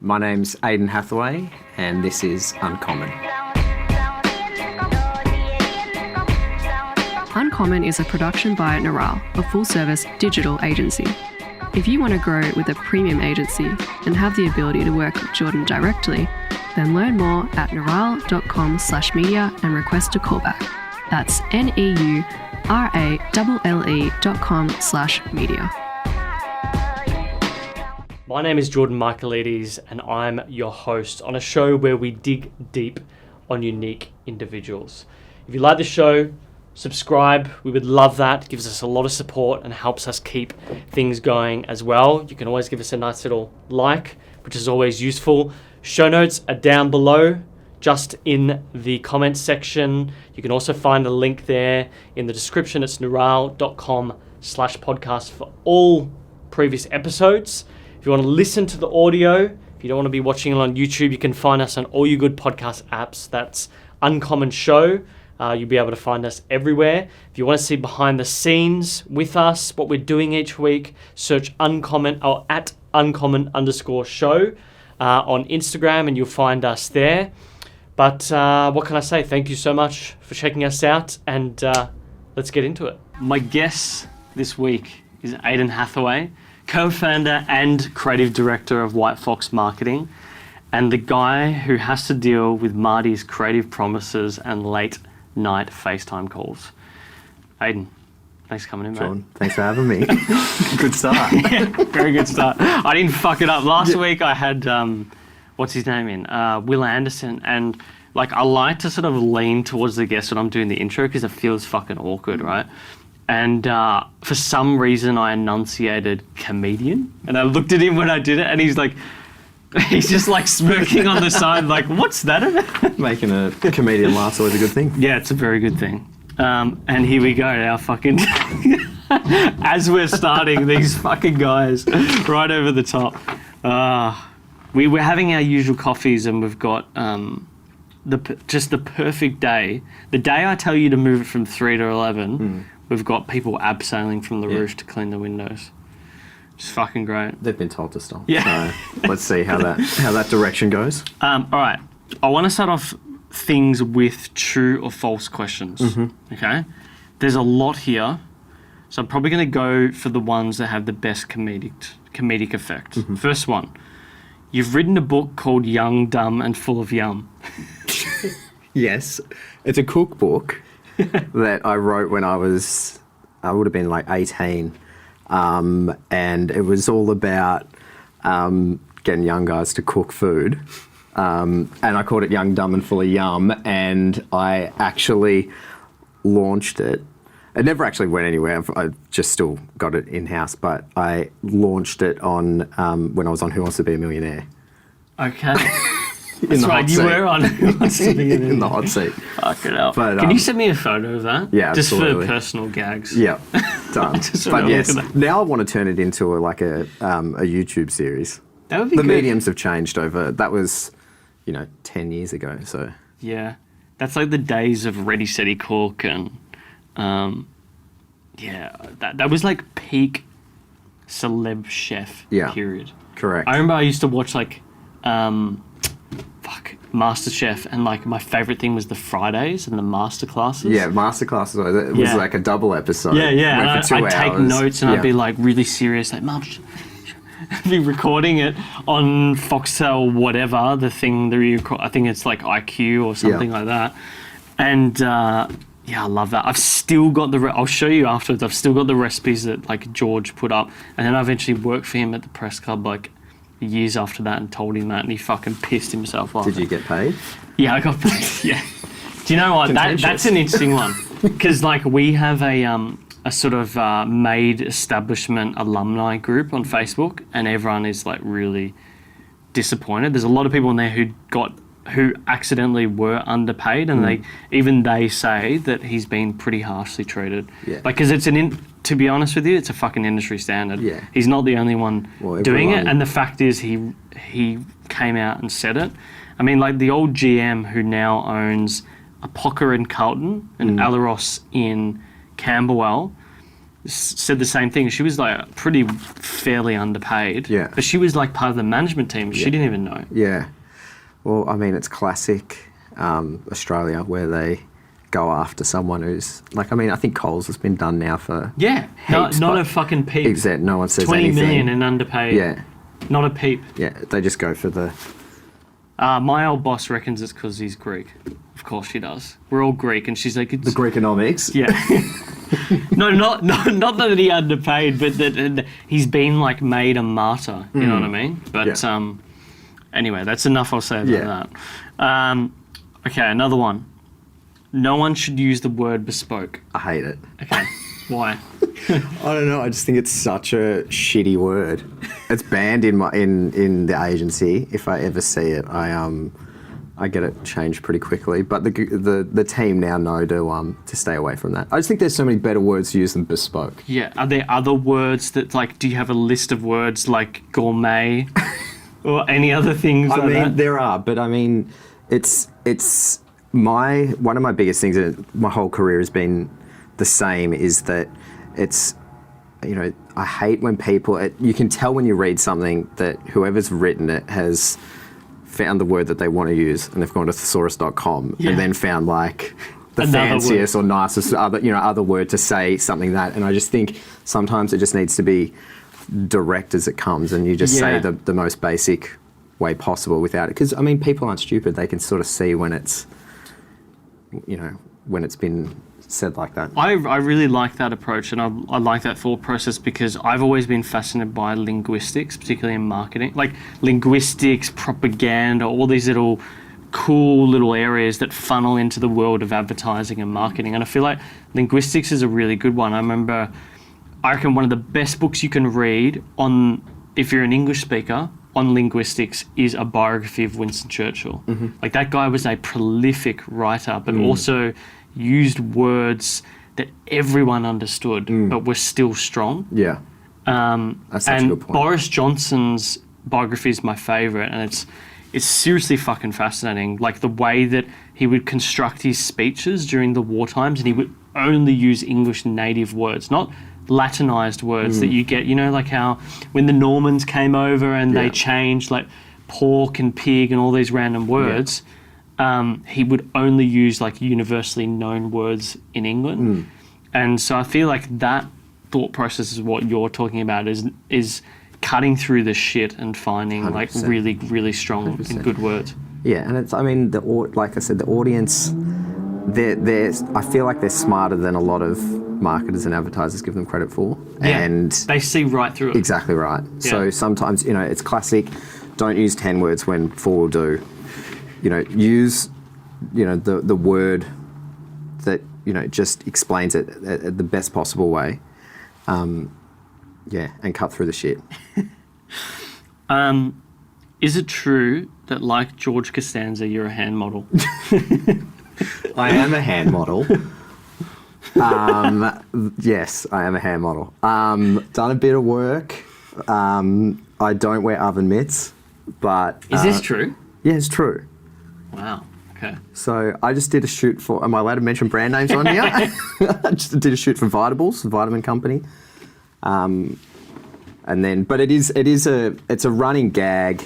My name's Aidan Hathaway, and this is Uncommon. Uncommon is a production by Neuralle, a full-service digital agency. If you want to grow with a premium agency and have the ability to work with Jordan directly, then learn more at neuralle.com/media and request a callback. That's neuralle.com/media. My name is Jordan Michaelides, and I'm your host on a show where we dig deep on unique individuals. If you like the show, subscribe. We would love that. It gives us a lot of support and helps us keep things going as well. You can always give us a nice little like, which is always useful. Show notes are down below, just in the comments section. You can also find a link there in the description. It's neuralle.com/podcast for all previous episodes. If you want to listen to the audio, if you don't want to be watching it on YouTube, you can find us on all your good podcast apps. That's Uncommon Show. You'll be able to find us everywhere. If you want to see behind the scenes with us, what we're doing each week, search Uncommon or at Uncommon_show on Instagram, and you'll find us there. But what can I say? Thank you so much for checking us out, and let's get into it. My guest this week is Aidan Hathaway, co-founder and creative director of WHITEFOX Marketing, and the guy who has to deal with Marty's creative promises and late night FaceTime calls. Aidan, thanks for coming in, mate. John, thanks for having me. Good start. Yeah, very good start. I didn't fuck it up. Last week I had, what's his name in? Will Anderson, and like I like to sort of lean towards the guest when I'm doing the intro because it feels fucking awkward, right? And for some reason I enunciated comedian, and I looked at him when I did it, and he's just like smirking on the side, like, what's that about? Making a comedian laugh's always a good thing. Yeah, it's a very good thing. And here we go, our fucking, as we're starting, these fucking guys right over the top. We're having our usual coffees, and we've got just the perfect day. The day I tell you to move it from 3 to 11, we've got people abseiling from the roof to clean the windows. Just fucking great. They've been told to stop. Yeah. So let's see how that direction goes. All right. I want to start off things with true or false questions. Okay. There's a lot here, so I'm probably going to go for the ones that have the best comedic effect. First one. You've written a book called Young, Dumb, and Full of Yum. Yes, it's a cookbook that I wrote when I would have been like 18. And it was all about getting young guys to cook food. And I called it Young, Dumb and Full of Yum, and I actually launched it. It never actually went anywhere. I just still got it in-house, but I launched it on when I was on Who Wants to Be a Millionaire. Okay. That's right, you were on Who Wants to Be a Millionaire. In the hot seat. Fucking hell. But, can you send me a photo of that? Yeah, just absolutely. for personal gags. Yeah, done. But yes, look at that. now I want to turn it into a YouTube series. That would be The good. mediums have changed over. That was, 10 years ago. So Yeah, that's like the days of Ready, Steady, Cook, and that was like peak celeb chef period. Correct. I remember I used to watch like MasterChef, and like my favorite thing was the Fridays and the masterclasses. Yeah, masterclasses. It was like a double episode. Yeah. Went And for 2 I'd take hours. notes, and I'd be like really serious, like, Mum, I'd be recording it on Foxtel, whatever, the thing that you record. I think it's like IQ or something like that. And I love that. I've still got I'll show you afterwards. I've still got the recipes that like George put up, and then I eventually worked for him at the press club like years after that and told him that, and he fucking pissed himself off. Did you get paid? Yeah, I got paid. Yeah. Do you know what? That's an interesting one, because like we have a sort of made establishment alumni group on Facebook, and everyone is like really disappointed. There's a lot of people in there who accidentally were underpaid, and they say that he's been pretty harshly treated. Yeah. Like, because to be honest with you, it's a fucking industry standard. Yeah. He's not the only one doing it, and the fact is he came out and said it. I mean, like the old GM who now owns Apoca in Carlton and Alaros in Camberwell, said the same thing. She was like pretty fairly underpaid. Yeah. But she was like part of the management team. She didn't even know. Yeah. Well, I mean, it's classic Australia where they go after someone who's like, I mean, I think Coles has been done now for heaps, not a fucking peep. Exactly. No one says 20 anything. million and underpaid. Yeah. Not a peep. Yeah. They just go for the. My old boss reckons it's because he's Greek. Of course she does. We're all Greek, and she's like, it's... The Greekonomics. Yeah. No, not that he underpaid, but that he's been like made a martyr. You know what I mean? But anyway, that's enough I'll say about that. Okay, another one. No one should use the word bespoke. I hate it. Okay, why? I don't know. I just think it's such a shitty word. It's banned in the agency. If I ever see it, I get it changed pretty quickly. But the team now know to stay away from that. I just think there's so many better words to use than bespoke. Yeah. Are there other words that like? Do you have a list of words like gourmet or any other things? I like mean, that? there are, but I mean, it's one of my biggest things in my whole career has been the same. Is that it's, you know, I hate when people. You can tell when you read something that whoever's written it has found the word that they want to use, and they've gone to thesaurus.com and then found like the Another fanciest word. or nicest other word to say something that. And I just think sometimes it just needs to be direct as it comes, and you just say the most basic way possible without it. Because I mean, people aren't stupid; they can sort of see when it's, you know, when it's been said like that. I really like that approach, and I like that thought process because I've always been fascinated by linguistics, particularly in marketing. Like linguistics, propaganda, all these little cool little areas that funnel into the world of advertising and marketing. And I feel like linguistics is a really good one. I reckon one of the best books you can read on, if you're an English speaker, on linguistics is a biography of Winston Churchill. Mm-hmm. Like that guy was a prolific writer, but also used words that everyone understood, but were still strong. Yeah, that's such a good point. Boris Johnson's biography is my favourite, and it's seriously fucking fascinating. Like the way that he would construct his speeches during the war times, and he would only use English native words, not Latinized words that you get. You know, like how when the Normans came over and they changed like pork and pig and all these random words. He would only use like universally known words in England. And so I feel like that thought process is what you're talking about, is cutting through the shit and finding 100%. Like really, really strong 100%. And good words. Yeah, and it's, I mean, like I said, the audience, I feel like they're smarter than a lot of marketers and advertisers give them credit for. Yeah, and they see right through it. Exactly right. Yeah. So sometimes, you know, it's classic, don't use 10 words when 4 will do. You know, use, you know, the word that, you know, just explains it at the best possible way. And cut through the shit. Is it true that, like George Costanza, you're a hand model? I am a hand model. Yes, I am a hand model. Done a bit of work. I don't wear oven mitts, but... Is this true? Yeah, it's true. Wow. Okay. So I just did a shoot for... Am I allowed to mention brand names on here? I just did a shoot for Vitables, the vitamin company. And then... But it's a running gag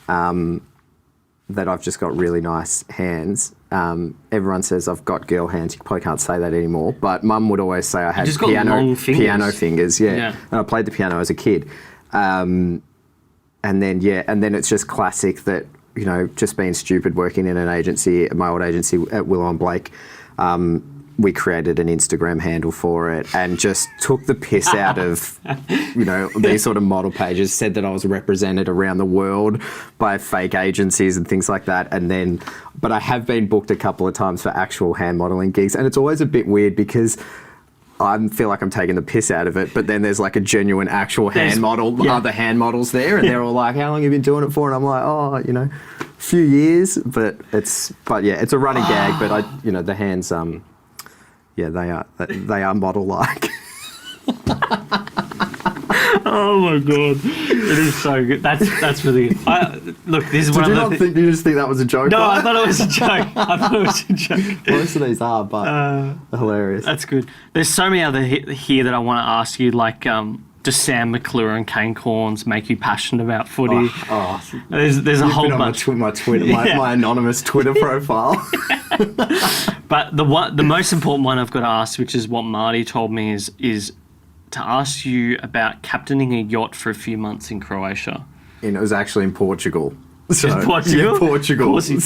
that I've just got really nice hands. Everyone says I've got girl hands. You probably can't say that anymore. But Mum would always say I had piano fingers. Yeah. And I played the piano as a kid. And then it's just classic that, you know, just being stupid working in an agency, my old agency at Willow and Blake, we created an Instagram handle for it and just took the piss out of, you know, these sort of model pages, said that I was represented around the world by fake agencies and things like that. But I have been booked a couple of times for actual hand modelling gigs, and it's always a bit weird because I feel like I'm taking the piss out of it, but then there's like a genuine actual hand model, other hand models there, and they're all like, how long have you been doing it for? And I'm like, oh, you know, a few years, but it's a running gag, but the hands, they are model-like. Oh my God. It is so good. That's really good. Look, this is one of the... Did you just think that was a joke? No, I thought it was a joke. Most of these are, but hilarious. That's good. There's so many other here that I want to ask you, like, does Sam McClure and Kane Corns make you passionate about footy? There's a whole bunch. My Twitter, my anonymous Twitter profile. But the most important one I've got to ask, which is what Marty told me, is to ask you about captaining a yacht for a few months in Croatia. And it was actually in Portugal. So, in Portugal? Yeah, Portugal. Of course you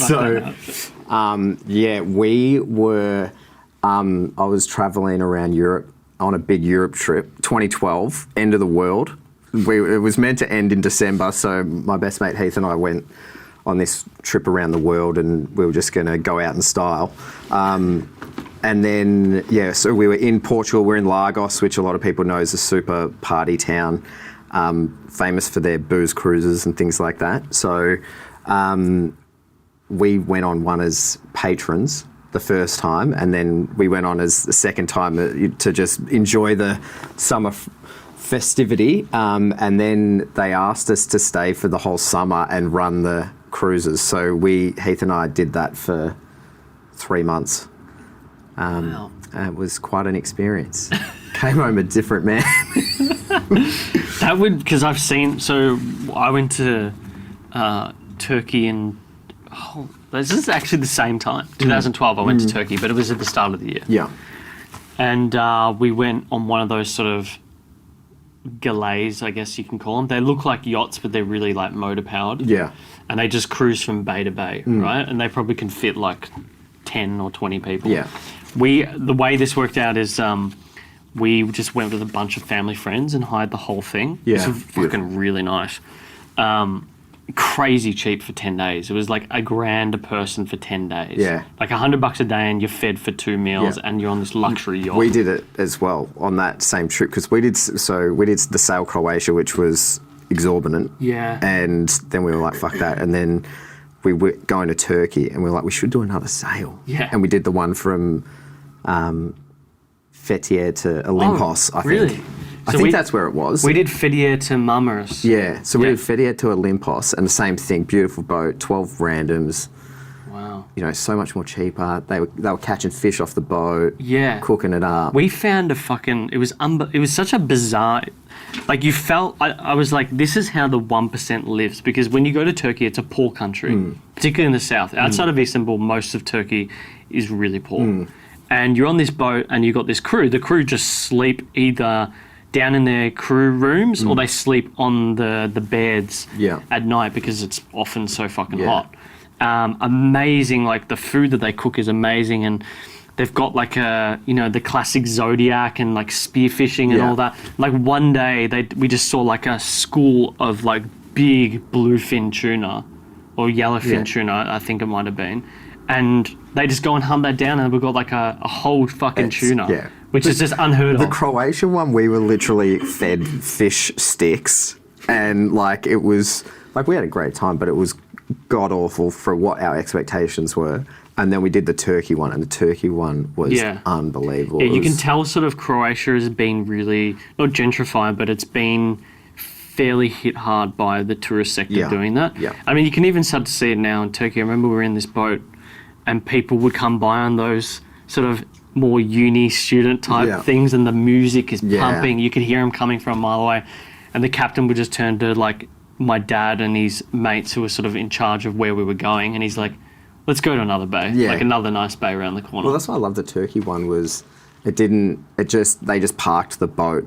we were... I was travelling around Europe on a big Europe trip, 2012, end of the world. It was meant to end in December, so my best mate Heath and I went on this trip around the world, and we were just going to go out in style. And then, so we were in Portugal. We're in Lagos, which a lot of people know is a super party town, famous for their booze cruises and things like that. So we went on one as patrons the first time, and then we went on as the second time to just enjoy the summer festivity. And then they asked us to stay for the whole summer and run the cruises. So Heath and I did that for 3 months. Wow. It was quite an experience. Came home a different man. That would, because I've seen, so I went to Turkey in, this is actually the same time, 2012 I went to Turkey, but it was at the start of the year. Yeah. And we went on one of those sort of galeys, I guess you can call them. They look like yachts, but they're really like motor powered. Yeah. And they just cruise from bay to bay, right? And they probably can fit like 10 or 20 people. Yeah. The way this worked out is we just went with a bunch of family friends and hired the whole thing. Yeah. It was fucking really nice. Crazy cheap for 10 days. It was like $1,000 a person for 10 days. Yeah. Like $100 a day and you're fed for 2 meals and you're on this luxury yacht. We did it as well on that same trip because we did the Sail Croatia, which was exorbitant. Yeah. And then we were like, fuck that. And then we were going to Turkey and we were like, we should do another sail. Yeah. And we did the one from Fethiye to Olympos, I think. Really? I think that's where it was. We did Fethiye to Marmaris. Yeah, so we did Fethiye to Olympos, and the same thing, beautiful boat, 12 randoms. Wow. You know, so much more cheaper. They were catching fish off the boat. Yeah. Cooking it up. We found it was such a bizarre, like you felt, I was like, this is how the 1% lives, because when you go to Turkey, it's a poor country, particularly in the south. Outside of Istanbul, most of Turkey is really poor. And you're on this boat and you've got this crew. The crew just sleep either down in their crew rooms or they sleep on the beds at night because it's often so fucking hot. Amazing, like the food that they cook is amazing, and they've got like the classic Zodiac and like spearfishing and all that. Like one day we just saw like a school of like big bluefin tuna or yellowfin tuna, I think it might have been. And they just go and hunt that down and we've got like a whole fucking tuna. Which is just unheard of. The Croatian one, we were literally fed fish sticks, and like it was like we had a great time, but it was god awful for what our expectations were. And then we did the Turkey one, and the Turkey one was unbelievable. Yeah, you can tell sort of Croatia has been really not gentrified, but it's been fairly hit hard by the tourist sector doing that. Yeah. I mean, you can even start to see it now in Turkey. I remember we were in this boat, and people would come by on those sort of more uni student type things, and the music is pumping. You could hear them coming from a mile away, and the captain would just turn to like my dad and his mates who were sort of in charge of where we were going, and he's like, let's go to another bay, like another nice bay around the corner. Well, that's why I love the Turkey one. Was they just parked the boat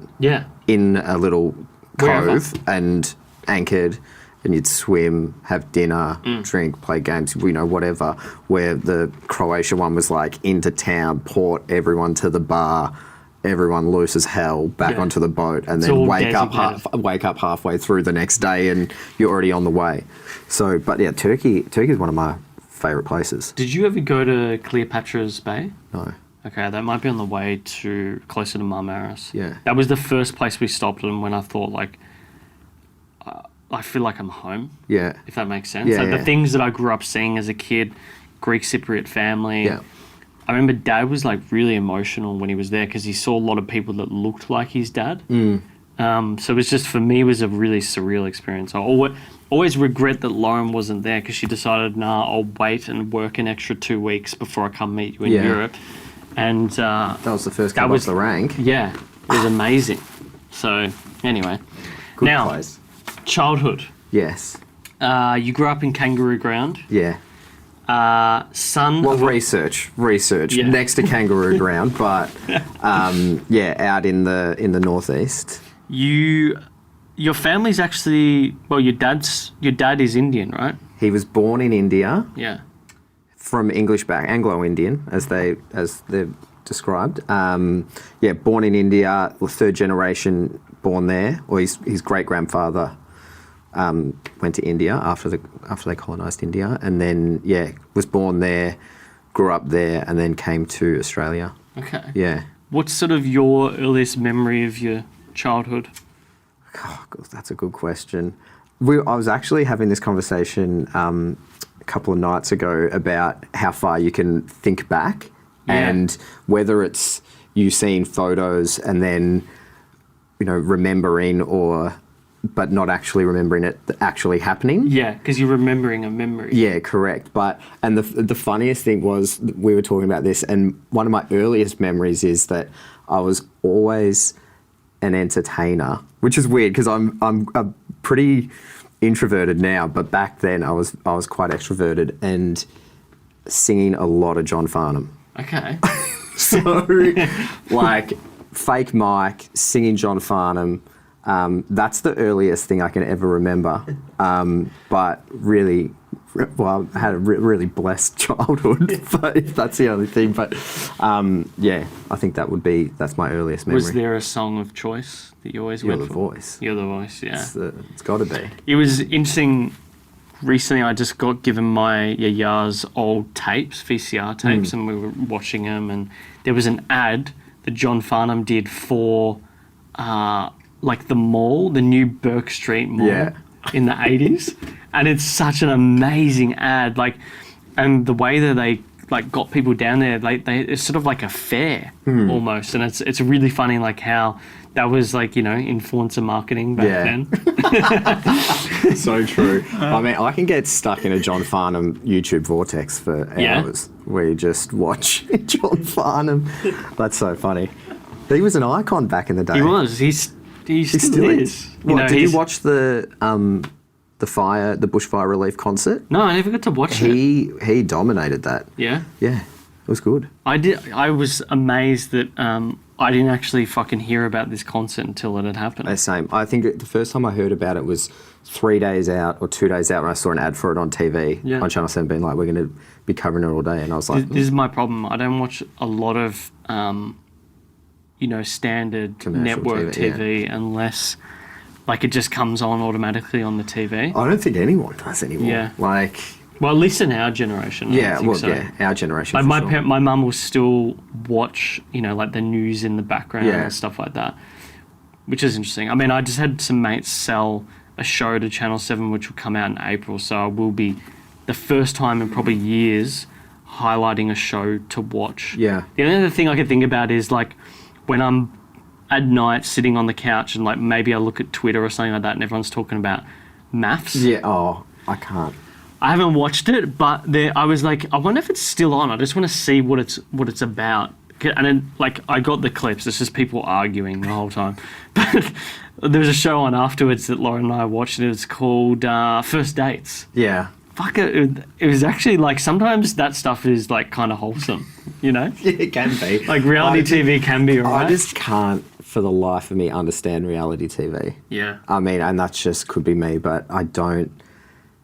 in a little cove and anchored, and you'd swim, have dinner, drink, play games, whatever. Where the Croatia one was like into town, port, everyone to the bar, everyone loose as hell, back onto the boat, and then wake up halfway through the next day, and you're already on the way. So, but yeah, Turkey is one of my favourite places. Did you ever go to Cleopatra's Bay? No. Okay, that might be on the way to closer to Marmaris. Yeah. That was the first place we stopped in when I thought like, I feel like I'm home. Yeah. If that makes sense. Yeah, like the things that I grew up seeing as a kid, Greek Cypriot family. Yeah. I remember Dad was like really emotional when he was there because he saw a lot of people that looked like his dad. So it was just, for me, it was a really surreal experience. I always regret that Lauren wasn't there, because she decided, I'll wait and work an extra 2 weeks before I come meet you in Europe. And that was the first come off the rank. Yeah, it was amazing. So anyway, Good now place. childhood. Yes. You grew up in Kangaroo Ground. Yeah. Son. Well, of research Yeah. next to Kangaroo Ground, but out in the northeast. Your family's actually, well, your dad is Indian, right? He was born in India. Yeah. From English back, Anglo-Indian, as they're described. Born in India, third generation born there, or his great grandfather went to India after they colonised India, and then was born there, grew up there, and then came to Australia. Okay. Yeah. What's sort of your earliest memory of your childhood? Oh, God, that's a good question. I was actually having this conversation a couple of nights ago about how far you can think back, and whether it's you seeing photos and then, remembering, but not actually remembering it actually happening. Yeah, because you're remembering a memory. Yeah, correct. And the funniest thing was, we were talking about this, and one of my earliest memories is that I was always an entertainer, which is weird because I'm a pretty introverted now, but back then I was quite extroverted and singing a lot of John Farnham. Okay. So, like, fake mic, singing John Farnham. That's the earliest thing I can ever remember. But really, I had a really blessed childhood, but if that's the only thing. But I think that's my earliest memory. Was there a song of choice that you always went for? You're the Voice. You're the Voice, yeah. It's got to be. It was interesting. Recently, I just got given my Yaya's old tapes, VCR tapes, and we were watching them, and there was an ad that John Farnham did for, the mall, the new Burke Street Mall in the 80s. And it's such an amazing ad, and the way that they got people down there, it's sort of like a fair almost, and it's really funny how that was influencer marketing back then. So true. I mean, I can get stuck in a John Farnham YouTube vortex for hours where you just watch John Farnham. That's so funny. He was an icon back in the day. He was. He still is. What, did you watch the bushfire relief concert? No, I never got to watch it. He dominated that. Yeah? Yeah, it was good. I was amazed that I didn't actually fucking hear about this concert until it had happened. Same. I think the first time I heard about it was 3 days out or 2 days out when I saw an ad for it on TV on Channel 7 being like, we're going to be covering it all day. And I was like... This is my problem. I don't watch a lot of, standard commercial network TV unless... it just comes on automatically on the TV. I don't think anyone does anymore. Yeah. Well, at least in our generation. Our generation. My mum will still watch, the news in the background and stuff like that, which is interesting. I mean, I just had some mates sell a show to Channel 7 which will come out in April, so I will be the first time in probably years highlighting a show to watch. Yeah. The only other thing I can think about is when I'm at night sitting on the couch and maybe I look at Twitter or something like that and everyone's talking about maths. Yeah, I can't. I haven't watched it, but I was like, I wonder if it's still on. I just want to see what it's about. And then, I got the clips. It's just people arguing the whole time. But there was a show on afterwards that Lauren and I watched, and it's called First Dates. Yeah. Fuck it. It was actually sometimes that stuff is kind of wholesome, Yeah, it can be. Reality TV can be alright. I just can't, for the life of me, understand reality TV. Yeah. I mean, and that just could be me, but I don't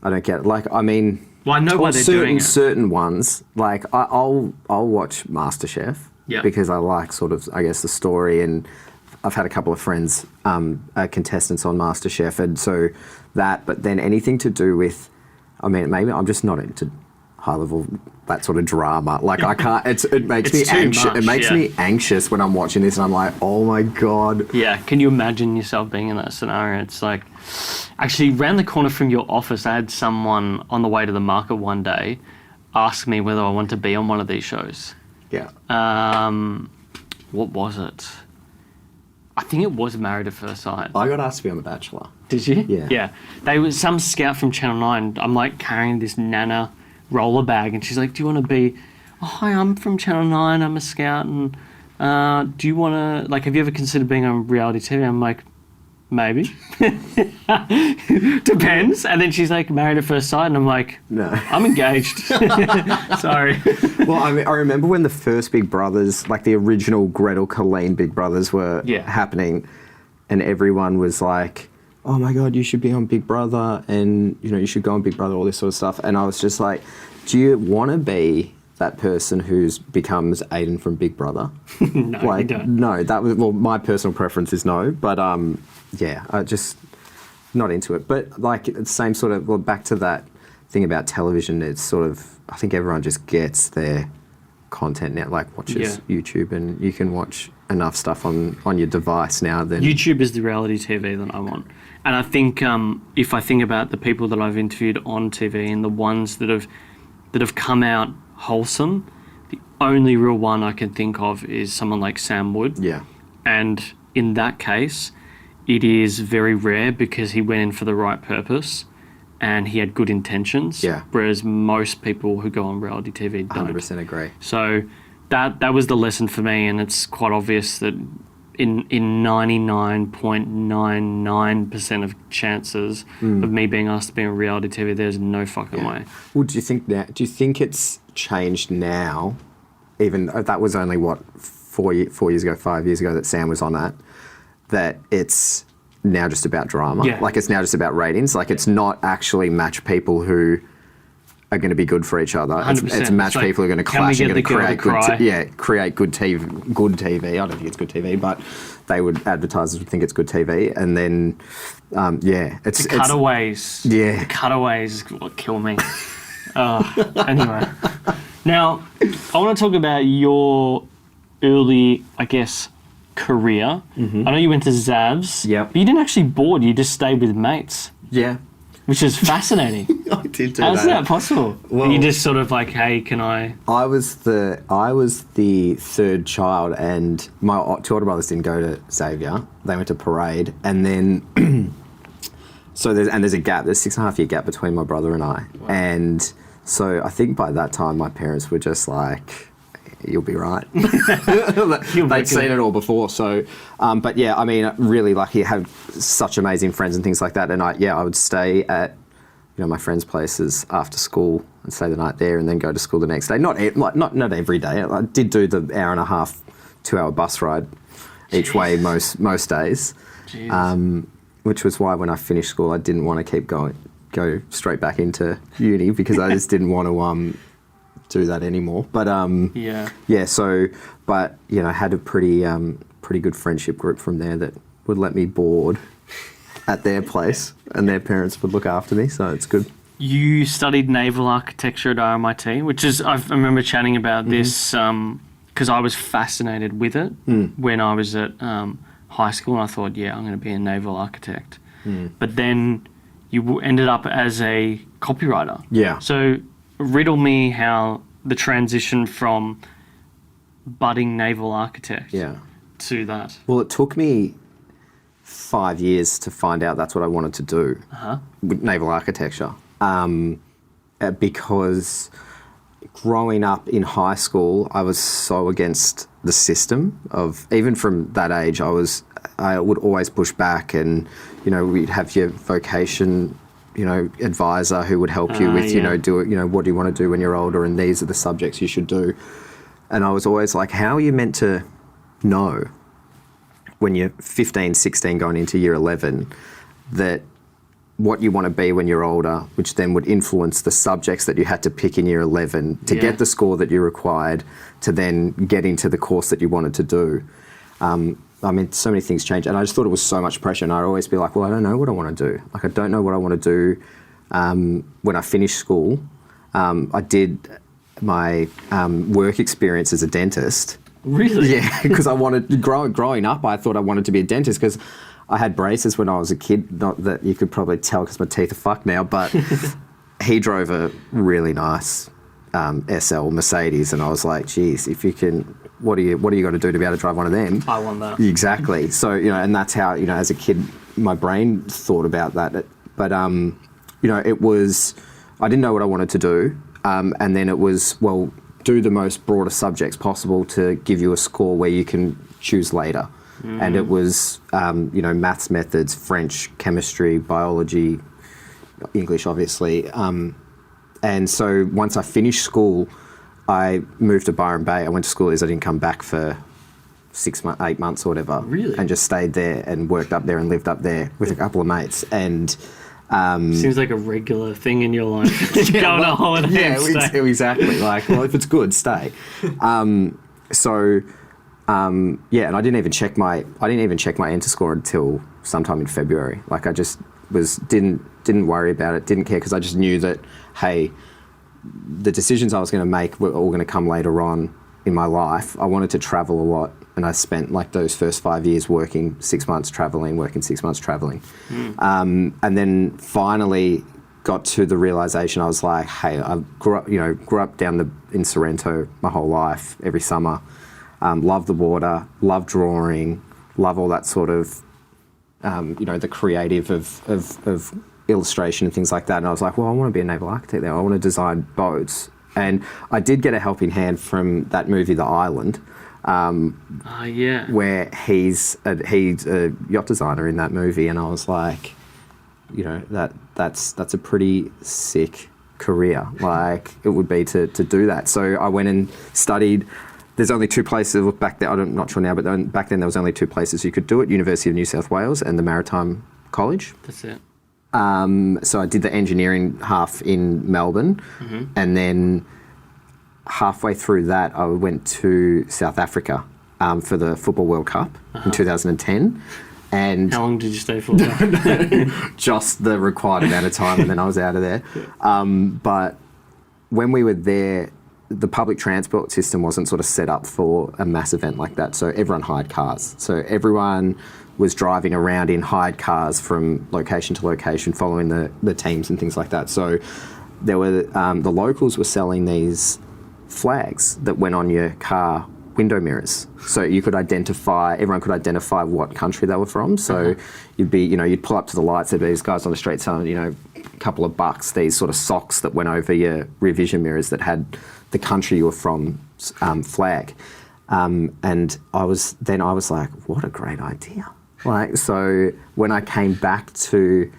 get it. Well, I know why they're doing it. Certain ones, I'll watch MasterChef because I like sort of, I guess, the story, and I've had a couple of friends, contestants on MasterChef, and so that. But then anything to do with, maybe I'm just not into high level that sort of drama. I can't. It makes me anxious. It makes me anxious when I'm watching this, and I'm like, oh my god. Yeah. Can you imagine yourself being in that scenario? It's actually around the corner from your office. I had someone on the way to the market one day ask me whether I want to be on one of these shows. Yeah. What was it? I think it was Married at First Sight. I got asked to be on The Bachelor. Did you? Yeah. Yeah. They was some scout from Channel 9. I'm like carrying this Nana roller bag, and she's like, "Do you want to be? Oh, hi, I'm from Channel 9. I'm a scout, and do you want to like? Have you ever considered being on reality TV?" I'm like, maybe. Depends. And then she's like, Married at First Sight, and I'm like, No. I'm engaged. Sorry. Well, I mean, I remember when the first Big Brothers, like the original Gretel Colleen Big Brothers were happening, and everyone was like, "Oh my God, you should be on Big Brother, and you should go on Big Brother," all this sort of stuff. And I was just like, "Do you want to be that person who's becomes Aidan from Big Brother?" No, you don't. No, that was my personal preference is no, but yeah, I just not into it. But like it's the same sort of back to that thing about television. It's sort of I think everyone just gets their content now, like watches YouTube, and you can watch enough stuff on your device now. Then YouTube is the reality TV that I want, and I think if I think about the people that I've interviewed on TV and the ones that have come out wholesome, the only real one I can think of is someone like Sam Wood. Yeah, and in that case, it is very rare because he went in for the right purpose and he had good intentions. Yeah. Whereas most people who go on reality TV don't. 100% agree. So that was the lesson for me, and it's quite obvious that in 99.99% of chances of me being asked to be on reality TV, there's no fucking way. Well, do you think it's changed now? Even that was only 4 years ago, 5 years ago that Sam was on that it's now just about drama. Yeah. Like it's now just about ratings. Like it's not actually match people who are going to be good for each other. 100%. It's match like, people who are going to can we clash and get going to the girl create to cry? create good TV. Good TV. I don't think it's good TV, but advertisers would think it's good TV. And then, it's The cutaways. Yeah. The cutaways is what kill me. Anyway. Now, I want to talk about your early, I guess, career. Mm-hmm. I know you went to Zavs. Yep. But you didn't actually board, you just stayed with mates. Yeah. Which is fascinating. I did do How's that possible? Well, you just sort of like, hey, can I... I was the third child, and my two older brothers didn't go to Xavier. They went to Parade, and then there's a gap. There's 6.5 year gap between my brother and I, and so I think by that time my parents were just like, "You'll be right." They'd seen it all before. So, but yeah, I mean, really lucky. Have such amazing friends and things like that, and I would stay at my friends' places after school and stay the night there, and then go to school the next day. Not every day. I did do the 1.5 to 2 hour bus ride each way most days, which was why when I finished school I didn't want to go straight back into uni because I just didn't want to do that anymore. But so but had a pretty good friendship group from there that would let me board at their place, and their parents would look after me, so it's good. You studied naval architecture at RMIT, which is, I remember chatting about this because I was fascinated with it when I was at high school, and I thought, I'm going to be a naval architect. But then you ended up as a copywriter. Yeah. So riddle me how the transition from budding naval architect to that. Well, it took me 5 years to find out that's what I wanted to do with naval architecture, because growing up in high school I was so against the system of, even from that age I would always push back, and we'd have your vocation advisor who would help you with do it, what do you want to do when you're older, and these are the subjects you should do, and I was always like, how are you meant to know when you're 15, 16 going into year 11 that what you want to be when you're older, which then would influence the subjects that you had to pick in year 11 to get the score that you required to then get into the course that you wanted to do. I mean, so many things change, and I just thought it was so much pressure, and I'd always be like, well, I don't know what I want to do. Like, I don't know what I want to do. When I finished school, I did my work experience as a dentist. Really? Yeah, because I wanted, growing up, I thought I wanted to be a dentist because I had braces when I was a kid. Not that you could probably tell because my teeth are fucked now, but he drove a really nice SL Mercedes, and I was like, geez, if you can what do you got to do to be able to drive one of them? I want that. Exactly. So, and that's how, as a kid, my brain thought about that. But, it was, I didn't know what I wanted to do. And then it was, well, do the most broader subjects possible to give you a score where you can choose later. And it was, maths methods, French, chemistry, biology, English, obviously. And so once I finished school, I moved to Byron Bay. I went to school. I didn't come back for 8 months or whatever. Really? And just stayed there and worked up there and lived up there with a couple of mates. And seems like a regular thing in your life. Go on a holiday. Yeah, and stay. Exactly. Like, well, if it's good, stay. And I didn't even check my enter score until sometime in February. Like, I just didn't worry about it, didn't care, because I just knew that, hey, the decisions I was going to make were all going to come later on in my life. I wanted to travel a lot, and I spent like those first 5 years working 6 months traveling, working 6 months traveling. And then finally got to the realization, I was like, hey, I grew up down in Sorrento my whole life, every summer. Love the water, love drawing, love all that sort of, the creative of illustration and things like that. And I was like, well, I want to be a naval architect there. I want to design boats. And I did get a helping hand from that movie, The Island, where he's a yacht designer in that movie. And I was like, that's a pretty sick career. Like, it would be to do that. So I went and studied. There's only two places, back there, I'm not sure now, but back then there was only two places you could do it, University of New South Wales and the Maritime College. That's it. So I did the engineering half in Melbourne, and then halfway through that I went to South Africa for the Football World Cup in 2010. And how long did you stay for? Just the required amount of time, and then I was out of there. But when we were there, the public transport system wasn't sort of set up for a mass event like that. So everyone hired cars. So everyone was driving around in hired cars from location to location, following the teams and things like that. So there were the locals were selling these flags that went on your car window mirrors. So you could everyone could identify what country they were from. So you'd pull up to the lights, there'd be these guys on the street selling, a couple of bucks, these sort of socks that went over your rear vision mirrors that had the country you were from flag. And I was like, what a great idea. Like, so when I came back to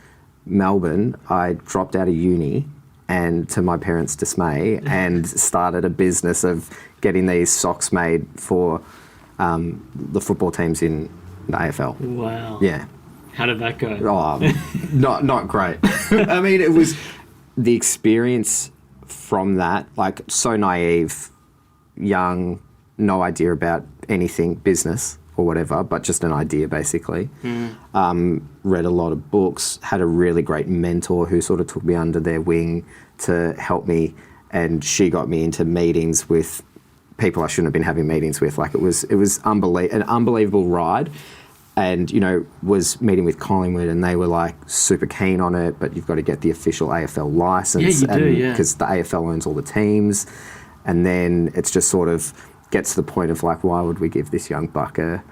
Melbourne, I dropped out of uni, and to my parents' dismay, and started a business of getting these socks made for the football teams in the AFL. Wow. Yeah. How did that go? Oh, not great. I mean, it was the experience from that, like, so naive, young, no idea about anything, business or whatever, but just an idea, basically. Read a lot of books, had a really great mentor who sort of took me under their wing to help me, and she got me into meetings with people I shouldn't have been having meetings with. Like, it was an unbelievable ride. And, was meeting with Collingwood, and they were like super keen on it, but you've got to get the official AFL license. Yeah, you do, yeah. Because the AFL owns all the teams. And then it's just sort of gets to the point of like, why would we give this young buck a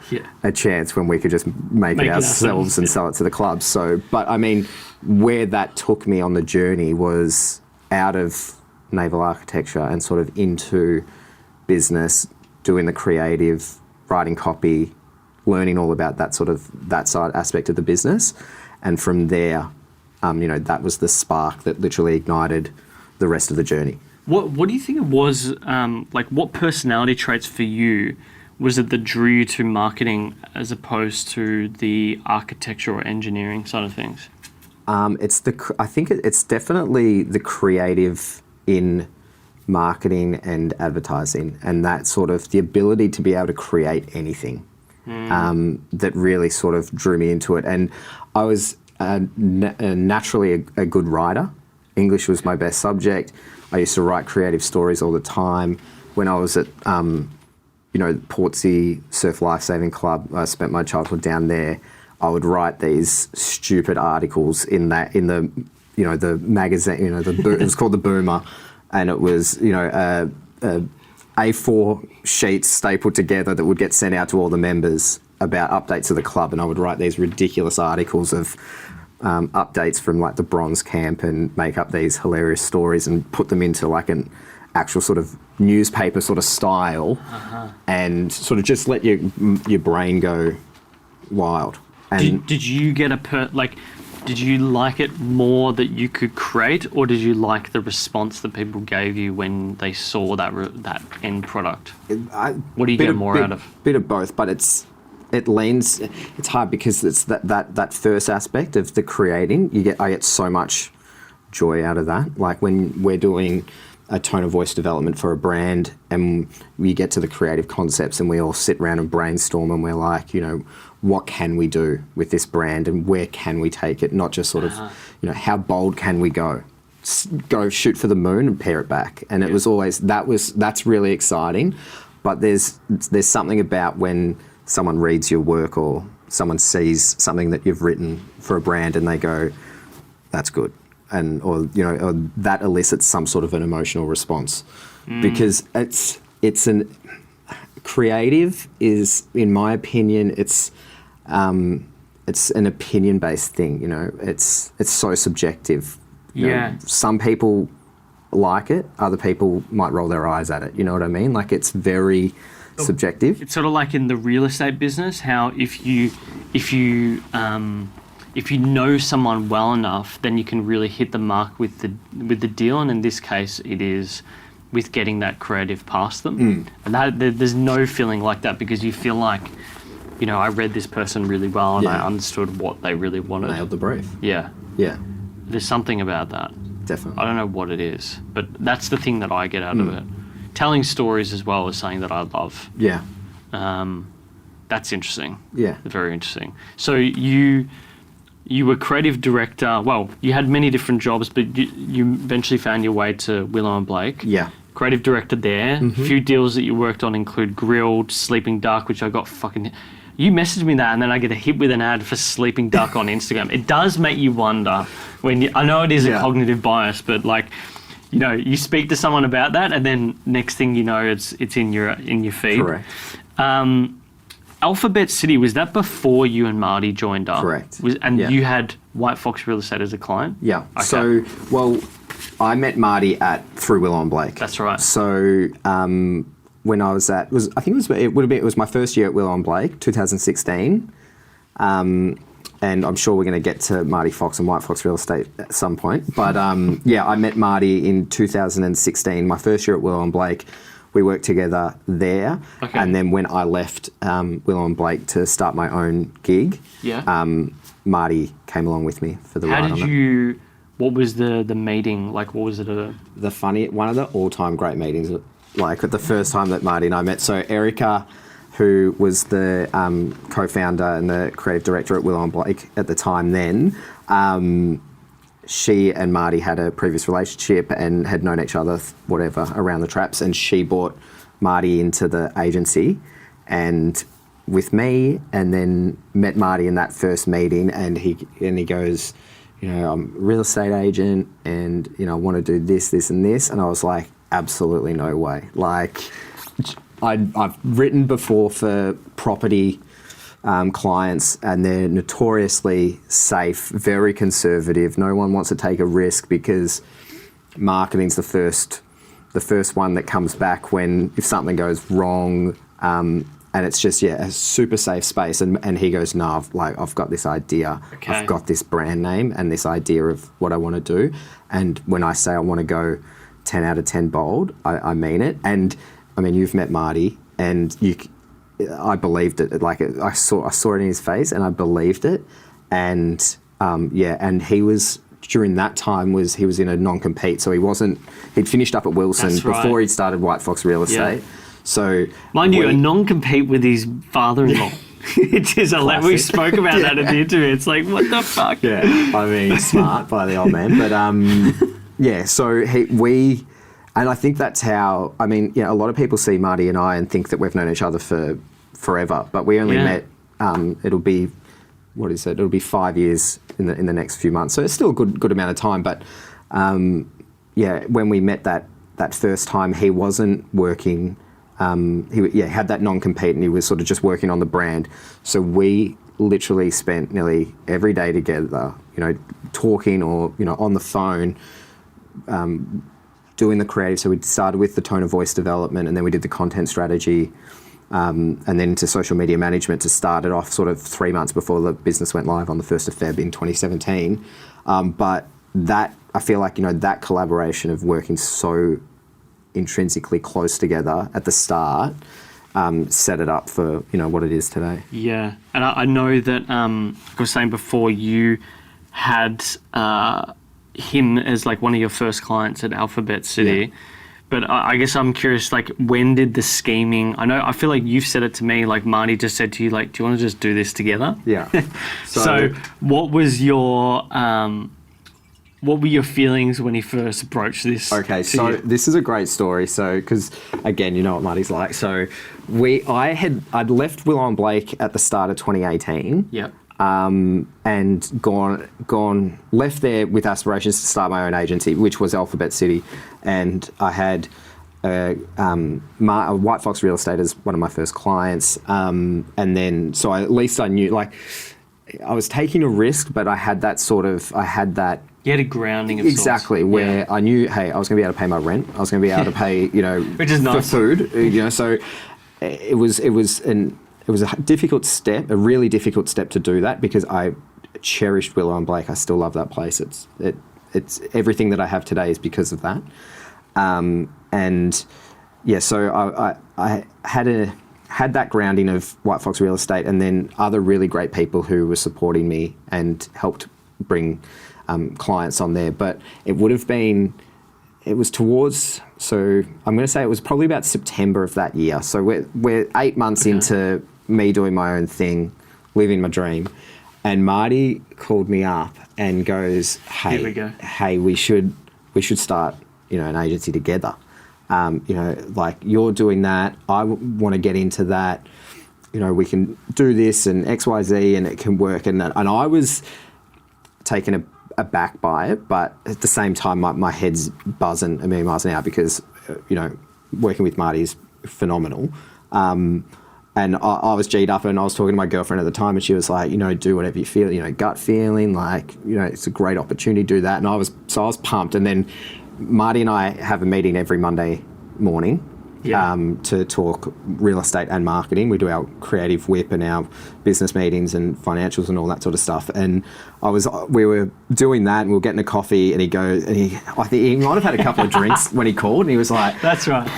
chance when we could just make it ourselves and sell it to the clubs? So, but I mean, where that took me on the journey was out of naval architecture and sort of into business, doing the creative, writing copy, learning all about that side aspect of the business. And from there, that was the spark that literally ignited the rest of the journey. What do you think it was, what personality traits for you was it that drew you to marketing as opposed to the architecture or engineering side of things? I think it's definitely the creative in marketing and advertising, and that sort of the ability to be able to create anything. That really sort of drew me into it. And I was naturally a good writer. English was my best subject. I used to write creative stories all the time. When I was at, Portsea Surf Lifesaving Club, I spent my childhood down there. I would write these stupid articles in the magazine. It was called The Boomer, and it was A4 sheets stapled together that would get sent out to all the members about updates of the club, and I would write these ridiculous articles of updates from like the bronze camp and make up these hilarious stories and put them into like an actual sort of newspaper sort of style, and sort of just let your brain go wild. And did you get did you like it more that you could create, or did you like the response that people gave you when they saw that end product? What do you get more out of? Bit of both, but it's hard because it's that first aspect of the creating. I get so much joy out of that. Like when we're doing a tone of voice development for a brand and we get to the creative concepts and we all sit around and brainstorm and we're like, what can we do with this brand and where can we take it? Not just sort of, how bold can we go? Go shoot for the moon and pare it back. And it was always, that's really exciting. But there's something about when someone reads your work or someone sees something that you've written for a brand and they go, that's good. Or that elicits some sort of an emotional response, because it's an creative is, in my opinion, it's an opinion-based thing. It's so subjective. Some people like it, other people might roll their eyes at it. You know what I mean? Like it's very subjective. It's sort of like in the real estate business, how if you know someone well enough, then you can really hit the mark with the deal. And in this case, it is with getting that creative past them. And there's no feeling like that because you feel like, I read this person really well and I understood what they really wanted. Nailed the brief. Yeah. Yeah. There's something about that. Definitely. I don't know what it is, but that's the thing that I get out of it. Telling stories as well is something that I love. Yeah. That's interesting. Yeah. Very interesting. So you were creative director. Well, you had many different jobs, but you eventually found your way to Willow & Blake. Yeah. Creative director there. A few deals that you worked on include Grilled, Sleeping Duck, which I got fucking... You messaged me that and then I get a hit with an ad for Sleeping Duck on Instagram. It does make you wonder when I know it is a cognitive bias, but like, you speak to someone about that and then next thing you know, it's in your feed. Correct. Alphabet City, was that before you and Marty joined up? Correct. You had WHITEFOX Real Estate as a client? Yeah. Okay. So, I met Marty through Willow & Blake. That's right. So, when I was it was my first year at Willow & Blake, 2016. And I'm sure we're going to get to Marty Fox and WHITEFOX Real Estate at some point. But I met Marty in 2016, my first year at Willow & Blake. We worked together there. Okay. And then when I left Willow & Blake to start my own gig, Marty came along with me for the ride on it. What was the meeting? Like, what was it? One of the all-time great meetings, like the first time that Marty and I met. So Erica, who was the co-founder and the creative director at Willow & Blake at the time then, she and Marty had a previous relationship and had known each other, around the traps, and she brought Marty into the agency and with me, and then met Marty in that first meeting, and he goes, I'm a real estate agent and, I want to do this, this and this. And I was like, absolutely no way. Like, I've written before for property clients and they're notoriously safe, very conservative. No one wants to take a risk because marketing's the first one that comes back if something goes wrong. And it's just, a super safe space. And he goes, no, I've got this idea. Okay. I've got this brand name and this idea of what I want to do. And when I say I want to go 10 out of 10 bold, I mean it. And I mean, you've met Marty and I believed it. Like I saw it in his face and I believed it. And and he was, during that time, he was in a non-compete. So he'd finished up at Wilson before he'd started WHITEFOX Real Estate. Yeah. So, mind you, a non-compete with his father-in-law. It is we spoke about that in the interview. It's like, what the fuck? Yeah, I mean, smart by the old man. But so and I think that's how, a lot of people see Marty and I and think that we've known each other for forever, but we only met, it'll be 5 years in the next few months. So it's still a good amount of time. But when we met that first time, he wasn't working he had that non-compete, and he was sort of just working on the brand. So we literally spent nearly every day together, talking or, on the phone, doing the creative. So we started with the tone of voice development, and then we did the content strategy, and then into social media management to start it off sort of 3 months before the business went live on the 1st of Feb in 2017. But that, I feel like, that collaboration of working so intrinsically close together at the start set it up for, what it is today. Yeah. And I know that, I was saying before, you had him as like one of your first clients at Alphabet City. Yeah. But I guess I'm curious, like, when did the scheming... I feel like you've said it to me, like Marty just said to you, like, do you want to just do this together? Yeah. So what was your... what were your feelings when he first approached this? Okay, so this is a great story. So, because again, you know what Marty's like. So, I'd left Willow and Blake at the start of 2018. Yep. And left there with aspirations to start my own agency, which was Alphabet City, and I had WhiteFox Real Estate as one of my first clients, and then so at least I knew, like, I was taking a risk, but I had that. You had a grounding of exactly sorts. Where I knew, hey, I was going to be able to pay my rent. I was going to be able to pay, which is nice. For food. So it was a difficult step, a really difficult step to do that, because I cherished Willow and Blake. I still love that place. It's everything that I have today is because of that. And yeah, so I had that grounding of WhiteFox Real Estate, and then other really great people who were supporting me and helped bring clients on there. But it was towards, so I'm going to say it was probably about September of that year. So we're 8 months into me doing my own thing, living my dream. And Marty called me up and goes, hey, we should start, an agency together. Like, you're doing that. I want to get into that. We can do this and X, Y, Z, and it can work. And I was taken aback by it, but at the same time, my head's buzzing a million miles an hour, because, working with Marty is phenomenal. And I was G'd up, and I was talking to my girlfriend at the time, and she was like, do whatever you feel, gut feeling, like, it's a great opportunity to do that. And I was pumped. And then Marty and I have a meeting every Monday morning to talk real estate and marketing. We do our creative whip and our business meetings and financials and all that sort of stuff. And we were doing that, and we were getting a coffee, and he goes, and I think he might have had a couple of drinks when he called, and he was like, that's right.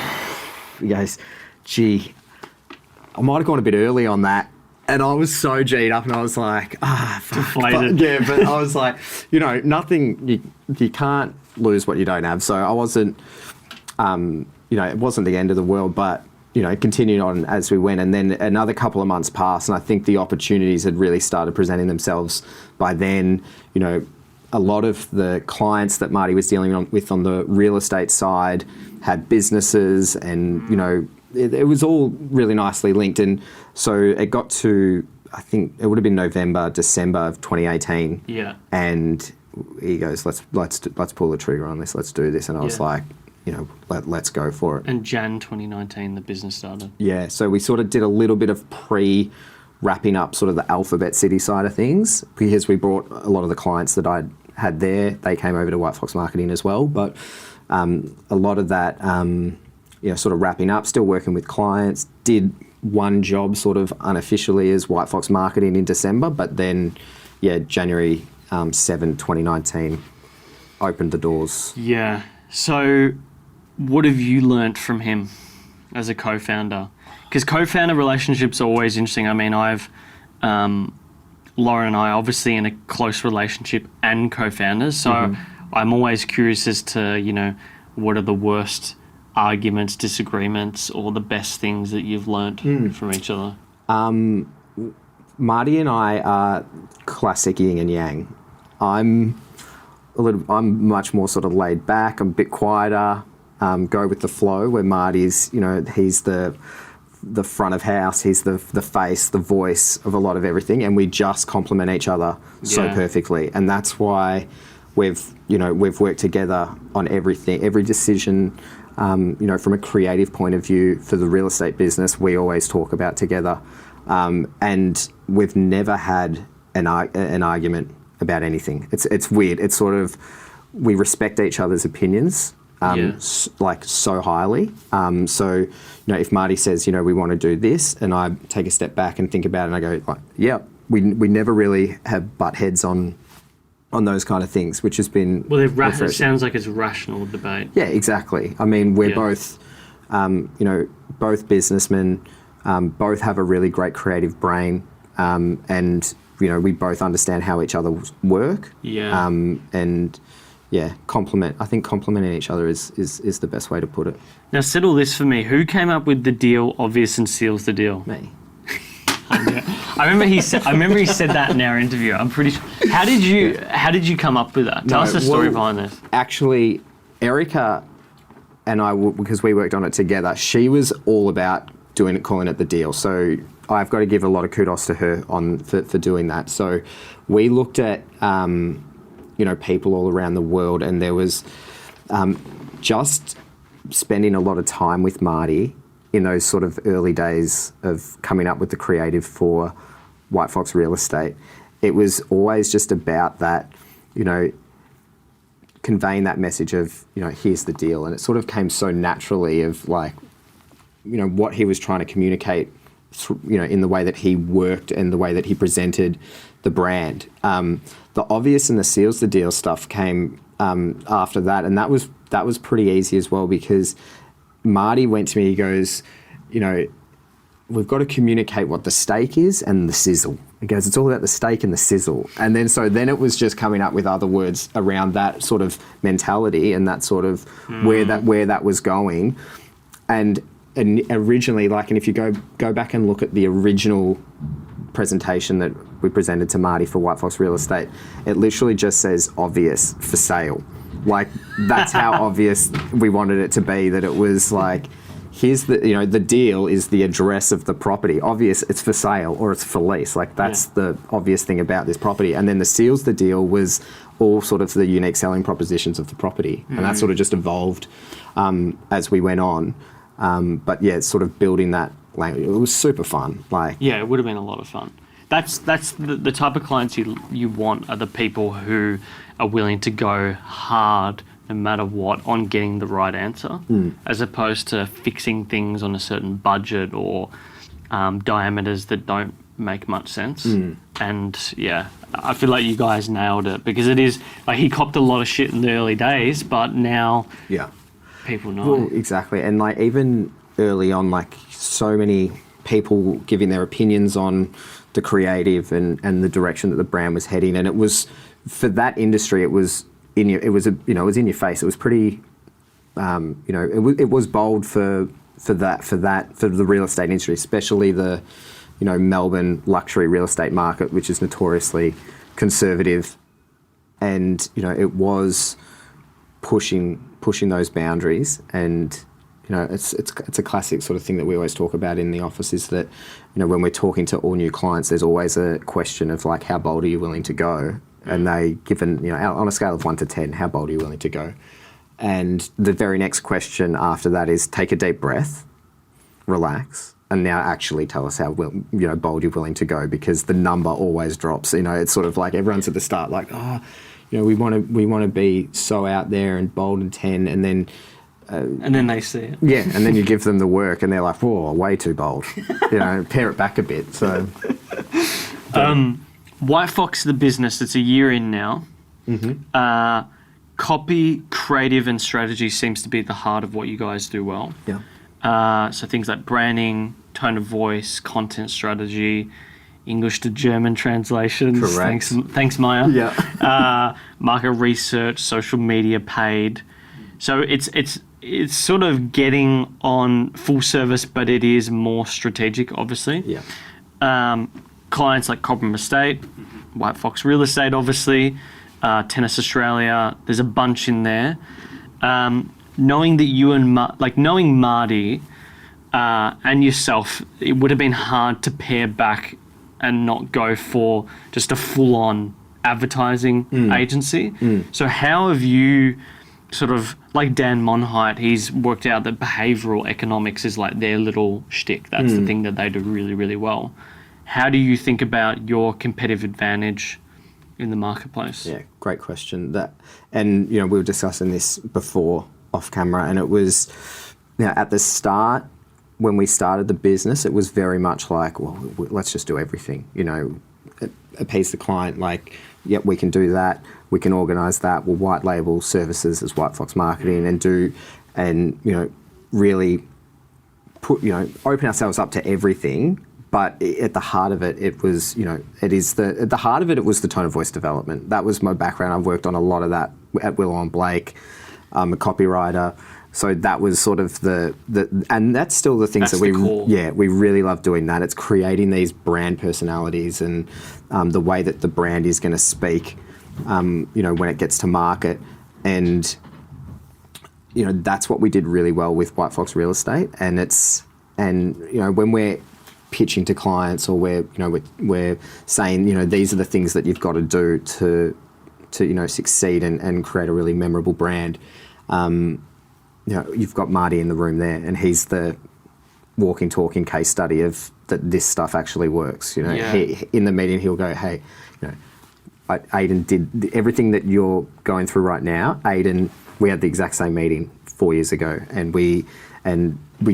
He goes, gee, I might have gone a bit early on that. And I was so G'd up, and I was like, fuck. But I was like, nothing, you can't lose what you don't have. So I wasn't, it wasn't the end of the world, but, continued on as we went. And then another couple of months passed, and I think the opportunities had really started presenting themselves by then. A lot of the clients that Marty was dealing with on the real estate side had businesses, and, it was all really nicely linked. And so it got to, I think it would have been November, December of 2018. Yeah. And he goes, let's pull the trigger on this. Let's do this. And I was like, let's go for it. And Jan 2019, the business started. Yeah. So we sort of did a little bit of wrapping up sort of the Alphabet City side of things, because we brought a lot of the clients that I'd had there. They came over to WhiteFox Marketing as well. But a lot of that, sort of wrapping up, still working with clients, did one job sort of unofficially as WhiteFox Marketing in December, but then, January 7, 2019 opened the doors. Yeah. So what have you learnt from him as a co-founder? Because co-founder relationships are always interesting. I mean, I've... Lauren and I are obviously in a close relationship and co-founders, so I'm always curious as to, what are the worst arguments, disagreements, or the best things that you've learnt from each other? Marty and I are classic yin and yang. I'm much more sort of laid back. I'm a bit quieter, go with the flow, where Marty's, he's the front of house, he's the face, the voice of a lot of everything, and we just complement each other so perfectly. And that's why we've worked together on everything, every decision. from a creative point of view for the real estate business, we always talk about together. And we've never had an argument about anything. It's weird. It's sort of, we respect each other's opinions so highly. So, if Marty says, we want to do this, and I take a step back and think about it, and I go, we never really have butt heads on those kind of things, which has been... Well, it sounds like it's rational debate. Yeah, exactly. I mean, we're both, both businessmen, both have a really great creative brain, and, we both understand how each other work. Yeah. I think complimenting each other is the best way to put it. Now, settle this for me. Who came up with the deal, obvious, and seals the deal? Me. I remember he said that in our interview. I'm pretty sure. How did you come up with that? Tell us the story behind this. Actually, Erica and I, because we worked on it together, she was all about calling it the deal. So I've got to give a lot of kudos to her for doing that. So we looked at people all around the world, and there was just spending a lot of time with Marty in those sort of early days of coming up with the creative for WHITEFOX Real Estate. It was always just about that, conveying that message of, here's the deal. And it sort of came so naturally of what he was trying to communicate, in the way that he worked and the way that he presented the brand. The obvious and the seals the deal stuff came after that, and that was pretty easy as well, because Marty went to me, he goes, we've got to communicate what the steak is and the sizzle. He goes, it's all about the steak and the sizzle. And then it was just coming up with other words around that sort of mentality and that sort of where that was going. And originally, and if you go back and look at the original presentation that we presented to Marty for WHITEFOX Real Estate, it literally just says obvious for sale. That's how obvious we wanted it to be, that it was here's the deal is the address of the property. Obvious, it's for sale or it's for lease. That's the obvious thing about this property. And then the seals the deal was all sort of the unique selling propositions of the property. And that sort of just evolved as we went on. It's sort of building that language. It was super fun. It would have been a lot of fun. That's the type of clients you want, are the people who are willing to go hard no matter what on getting the right answer, as opposed to fixing things on a certain budget or diameters that don't make much sense. And I feel like you guys nailed it, because it is he copped a lot of shit in the early days, but now people know. Well, exactly. And even early on, so many people giving their opinions on the creative and the direction that the brand was heading, and it was, for that industry, it was in your face. It was pretty, it was bold for the real estate industry, especially the, Melbourne luxury real estate market, which is notoriously conservative, and it was pushing those boundaries. And it's a classic sort of thing that we always talk about in the office, is that, when we're talking to all new clients, there's always a question of how bold are you willing to go? And they given, on a scale of 1 to 10, how bold are you willing to go? And the very next question after that is take a deep breath, relax, and now actually tell us how bold you're willing to go, because the number always drops. It's sort of everyone's at the start we want to be so out there and bold and 10, and then they see it. Yeah, and then you give them the work, and they're like, "Whoa, way too bold." Pare it back a bit. So, WHITEFOX, the business, it's a year in now. Mm-hmm. Copy, creative, and strategy seems to be at the heart of what you guys do well. Yeah. So things like branding, tone of voice, content strategy, English to German translations. Correct. Thanks, Maya. Yeah. Market research, social media, paid. So it's sort of getting on full service, but it is more strategic, obviously. Yeah. Clients like Cobram Estate, WHITEFOX Real Estate, obviously, Tennis Australia. There's a bunch in there. Knowing that you and knowing Marty and yourself, it would have been hard to pare back and not go for just a full-on advertising agency. So how have you sort of like Dan Monheit, he's worked out that behavioural economics is like their little shtick. That's the thing that they do really, really well. How do you think about your competitive advantage in the marketplace? Yeah, great question. And we were discussing this before off camera, and it was, at the start, when we started the business, it was very much like, well, let's just do everything, appease the client, like, yep, we can do that, we can organise that, we'll white label services as WHITEFOX marketing and really put, open ourselves up to everything. But at the heart of it, it was, at the heart of it, it was the tone of voice development. That was my background. I've worked on a lot of that at Willow and Blake. I'm a copywriter. So that was sort of and that's still the things we really love doing that. It's creating these brand personalities and the way that the brand is going to speak, when it gets to market. And, that's what we did really well with WHITEFOX Real Estate. And when we're pitching to clients, or we're saying, these are the things that you've got to do to succeed and create a really memorable brand. You've got Marty in the room there, and he's the walking, talking case study of that this stuff actually works. He, in the meeting, he'll go, hey, Aidan did everything that you're going through right now. Aidan, we had the exact same meeting 4 years ago, and we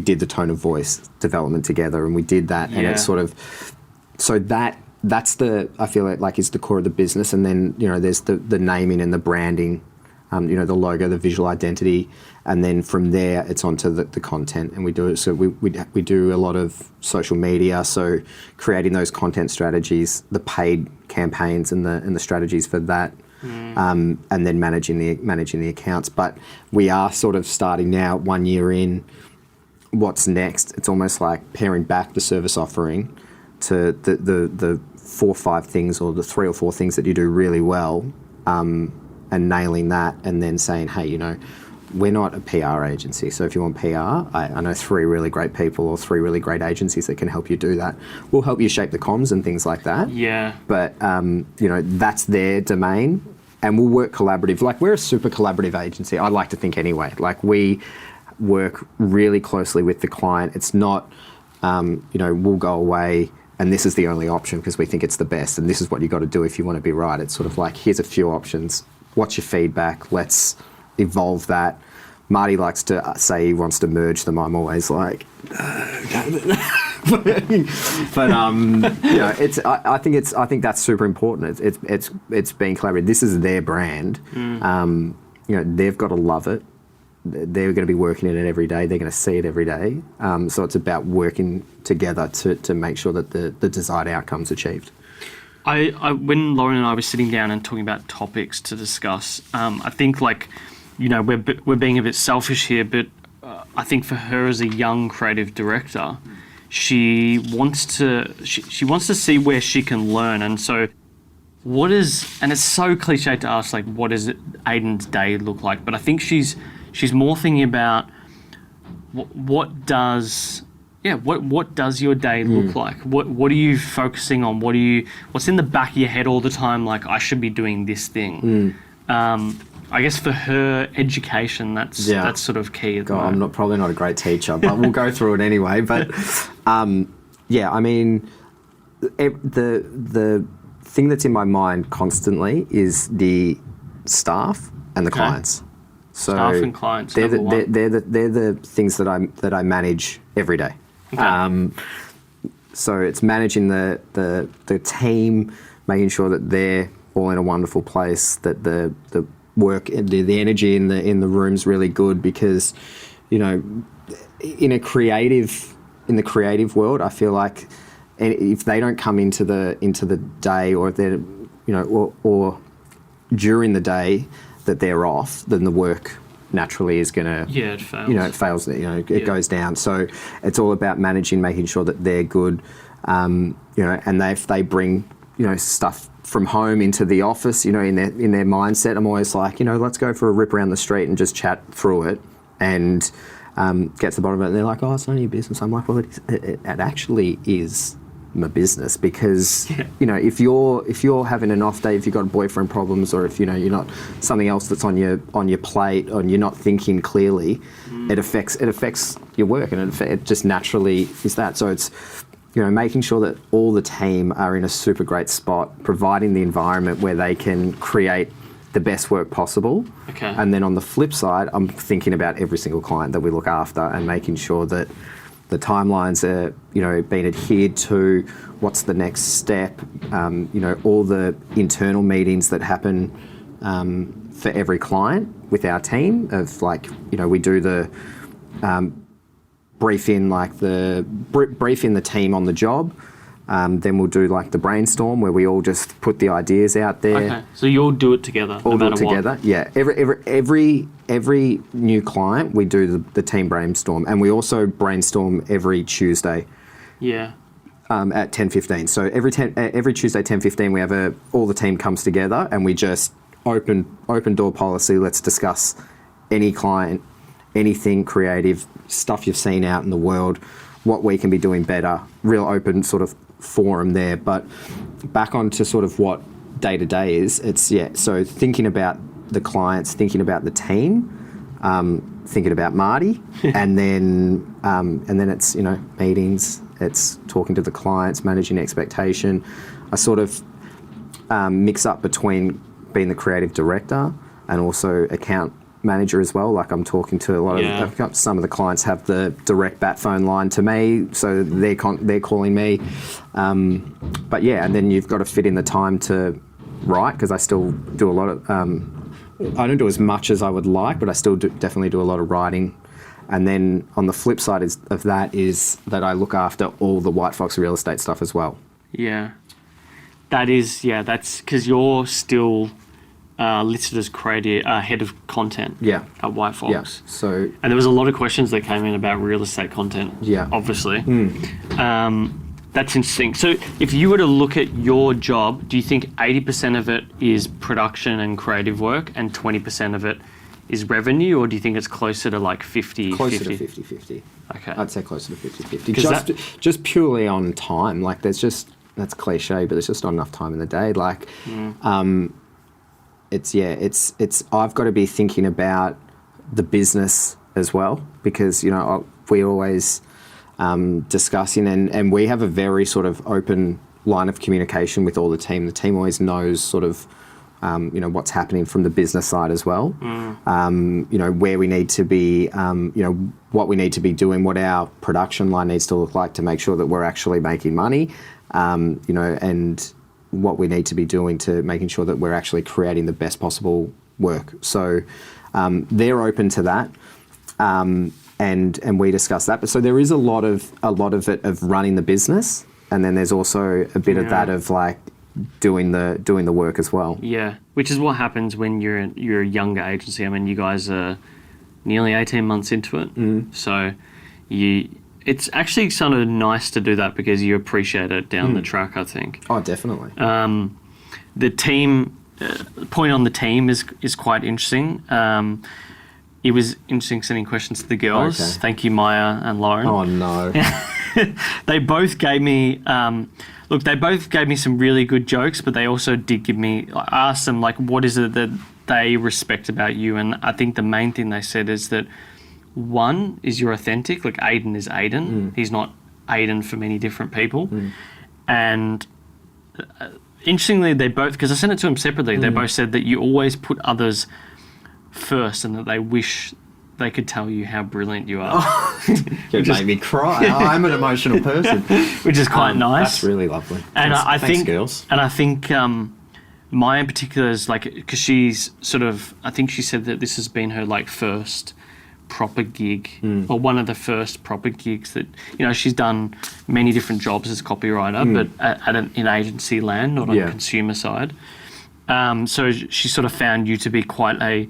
did the tone of voice development together, and we did that, and it's sort of, so that's I feel like is the core of the business. And then, there's the naming and the branding, the logo, the visual identity, and then from there it's onto the content, and we do it. So we do a lot of social media, so creating those content strategies, the paid campaigns and the strategies for that. And then managing the accounts. But we are sort of starting now, 1 year in. What's next? It's almost like paring back the service offering to the 4 or 5 things, or the 3 or 4 things that you do really well, and nailing that, and then saying, hey, we're not a PR agency, so if you want PR, I know 3 really great people or 3 really great agencies that can help you do that. We'll help you shape the comms and things like that. Yeah. But, that's their domain, and we'll work collaborative. Like, we're a super collaborative agency, I like to think anyway. Like, we work really closely with the client. It's not, we'll go away and this is the only option because we think it's the best, and this is what you got to do if you want to be right. It's sort of like, here's a few options. What's your feedback? Let's evolve that. Marty likes to say he wants to merge them. I'm always like, but I think that's super important. It's being collaborative. This is their brand. They've got to love it. They're going to be working in it every day. They're going to see it every day. So it's about working together to make sure that the desired outcome's achieved. When Lauren and I were sitting down and talking about topics to discuss, I think we're being a bit selfish here, but I think for her as a young creative director, she wants to see where she can learn. And so and it's so cliche to ask, like, what does Aidan's day look like? But I think she's more thinking about what does your day look like? What are you focusing on? What's in the back of your head all the time? Like, I should be doing this thing. I guess for her education, that's sort of key. God, I'm probably not a great teacher, but we'll go through it anyway. But I mean, the thing that's in my mind constantly is the staff and the clients. So staff and clients. They're the things that I manage every day. Okay. So it's managing the team, making sure that they're all in a wonderful place, that the work, the energy in the room's really good, because in the creative world, I feel like if they don't come into the day, or if they're or during the day that they're off, then the work naturally is gonna it fails. It goes down. So it's all about managing, making sure that they're good, and if they bring stuff from home into the office, in their mindset, I'm always like, let's go for a rip around the street and just chat through it and get to the bottom of it. And they're like, oh, it's none of your business. I'm like, well, it actually is my business, because you know, if you're having an off day, if you've got boyfriend problems, or if you know you're not something else that's on your plate, and you're not thinking clearly, it affects your work, and it just naturally is that. So it's, you know, making sure that all the team are in a super great spot, providing the environment where they can create the best work possible. Okay. And then on the flip side, I'm thinking about every single client that we look after and making sure that the timelines are, you know, being adhered to. What's the next step? You know, all the internal meetings that happen for every client with our team. Of like, you know, we do the brief in the team on the job. Then we'll do like the brainstorm where we all just put the ideas out there. Okay, so you all do it together. All no do it together. What. Yeah. Every new client, we do the team brainstorm, and we also brainstorm every Tuesday. Yeah. At 10:15. So every Tuesday 10:15, we have all the team comes together, and we just open door policy. Let's discuss any client, anything creative, stuff you've seen out in the world, what we can be doing better. Real open sort of forum there. But back onto sort of what day to day is. So thinking about the clients, thinking about the team, thinking about Marty, and then it's, you know, meetings. It's talking to the clients, managing expectation. I sort of mix up between being the creative director and also account manager as well. Like I'm talking to a lot of some of the clients have the direct bat phone line to me, so they're calling me. But yeah, and then you've got to fit in the time to write, because I still do a lot of. I don't do as much as I would like, but I still definitely do a lot of writing. And then on the flip side of that is that I look after all the WHITEFOX real estate stuff as well. Yeah. That's because you're still listed as creative head of content at WHITEFOX. Yeah. So, and there was a lot of questions that came in about real estate content. Yeah. Obviously. That's interesting. So if you were to look at your job, do you think 80% of it is production and creative work and 20% of it is revenue, or do you think it's closer to like 50-50? Closer to 50-50. Okay. I'd say closer to 50-50. Just purely on time. Like that's cliche, but there's just not enough time in the day. Like, it's I've got to be thinking about the business as well, because, you know, we always discussing, and we have a very sort of open line of communication with all the team. The team always knows sort of, you know, what's happening from the business side as well. You know, where we need to be, you know, what we need to be doing, what our production line needs to look like to make sure that we're actually making money, you know, and what we need to be doing to making sure that we're actually creating the best possible work. So they're open to that. And we discuss that. But so there is a lot of it of running the business, and then there's also a bit of that of like doing the work as well. Yeah, which is what happens when you're a younger agency. I mean, you guys are nearly 18 months into it, so it's actually sort of nice to do that because you appreciate it down the track, I think. Oh, definitely. The team point on the team is quite interesting. It was interesting sending questions to the girls. Okay. Thank you, Maya and Lauren. Oh, no. They both gave me, they both gave me some really good jokes, but they also did give me, I asked them, like, what is it that they respect about you? And I think the main thing they said is that, one, is you're authentic. Like, Aidan is Aidan. He's not Aidan for many different people. And interestingly, they both, because I sent it to them separately, they both said that you always put others first, and that they wish they could tell you how brilliant you are. You made me cry. I'm an emotional person. Which is quite nice. That's really lovely. And thanks, think, girls. And I think Maya in particular is like, because she's sort of, I think she said that this has been her like first proper gig, or one of the first proper gigs that, you know, she's done many different jobs as copywriter, but in agency land, not on the consumer side. So she sort of found you to be quite a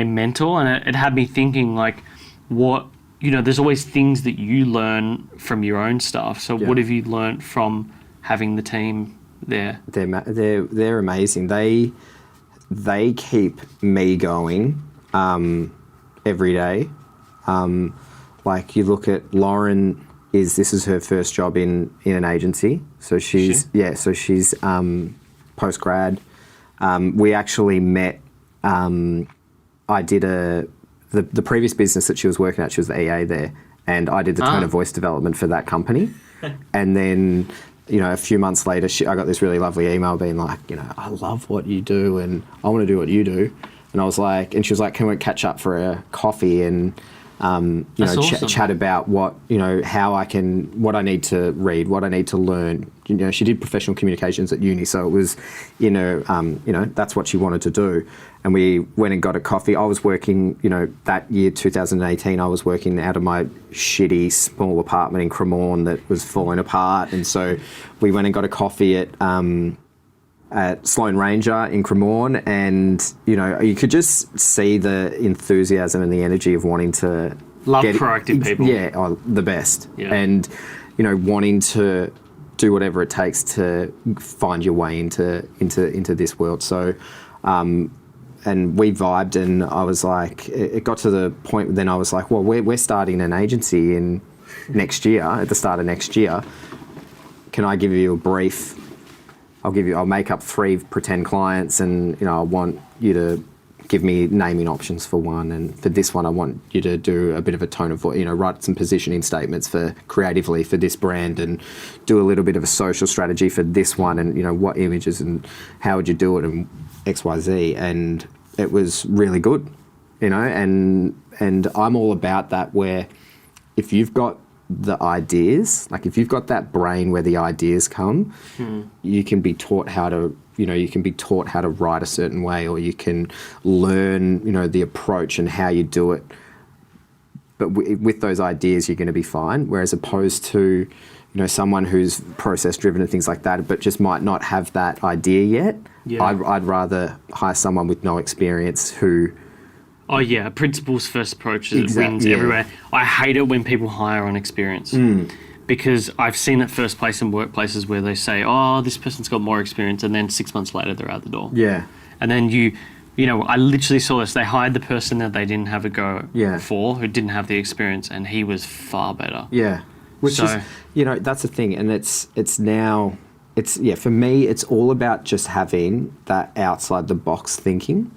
mentor, and it had me thinking, like, what, you know, there's always things that you learn from your own stuff. So what have you learned from having the team there? They're amazing. They keep me going every day. Like, you look at Lauren this is her first job in an agency. So she's post grad. We actually met. I did the previous business that she was working at. She was the EA there, and I did the tone of voice development for that company. And then, a few months later, I got this really lovely email being like, I love what you do, and I want to do what you do. And I was like, and she was like, can we catch up for a coffee and awesome. chat about what what I need to read, what I need to learn. She did professional communications at uni, so it was, that's what she wanted to do. And we went and got a coffee. I was working, that year, 2018, I was working out of my shitty small apartment in Cremorne that was falling apart. And so we went and got a coffee at Sloane Ranger in Cremorne, and you could just see the enthusiasm and the energy of wanting to love proactive people. Yeah, the best. Yeah. And wanting to do whatever it takes to find your way into this world. So, and we vibed, and I was like, it got to the point. Then I was like, well, we're starting an agency in next year, at the start of next year. Can I give you a brief? I'll make up 3 pretend clients, and I want you to give me naming options for one, and for this one I want you to do a bit of a tone of voice, write some positioning statements for creatively for this brand, and do a little bit of a social strategy for this one, and what images and how would you do it, and XYZ. And it was really good, and I'm all about that, where if you've got the ideas, like if you've got that brain where the ideas come, you can be taught how to, write a certain way, or you can learn, the approach and how you do it. But with those ideas, you're going to be fine. Whereas opposed to, someone who's process driven and things like that, but just might not have that idea yet. Yeah. I'd rather hire someone with no experience who. Oh yeah, principles first approach wins everywhere. I hate it when people hire on experience because I've seen it first place in workplaces where they say, "Oh, this person's got more experience," and then 6 months later they're out the door. Yeah, and then I literally saw this. They hired the person that they didn't have a go for, who didn't have the experience, and he was far better. Yeah, which is that's the thing, and for me, it's all about just having that outside the box thinking.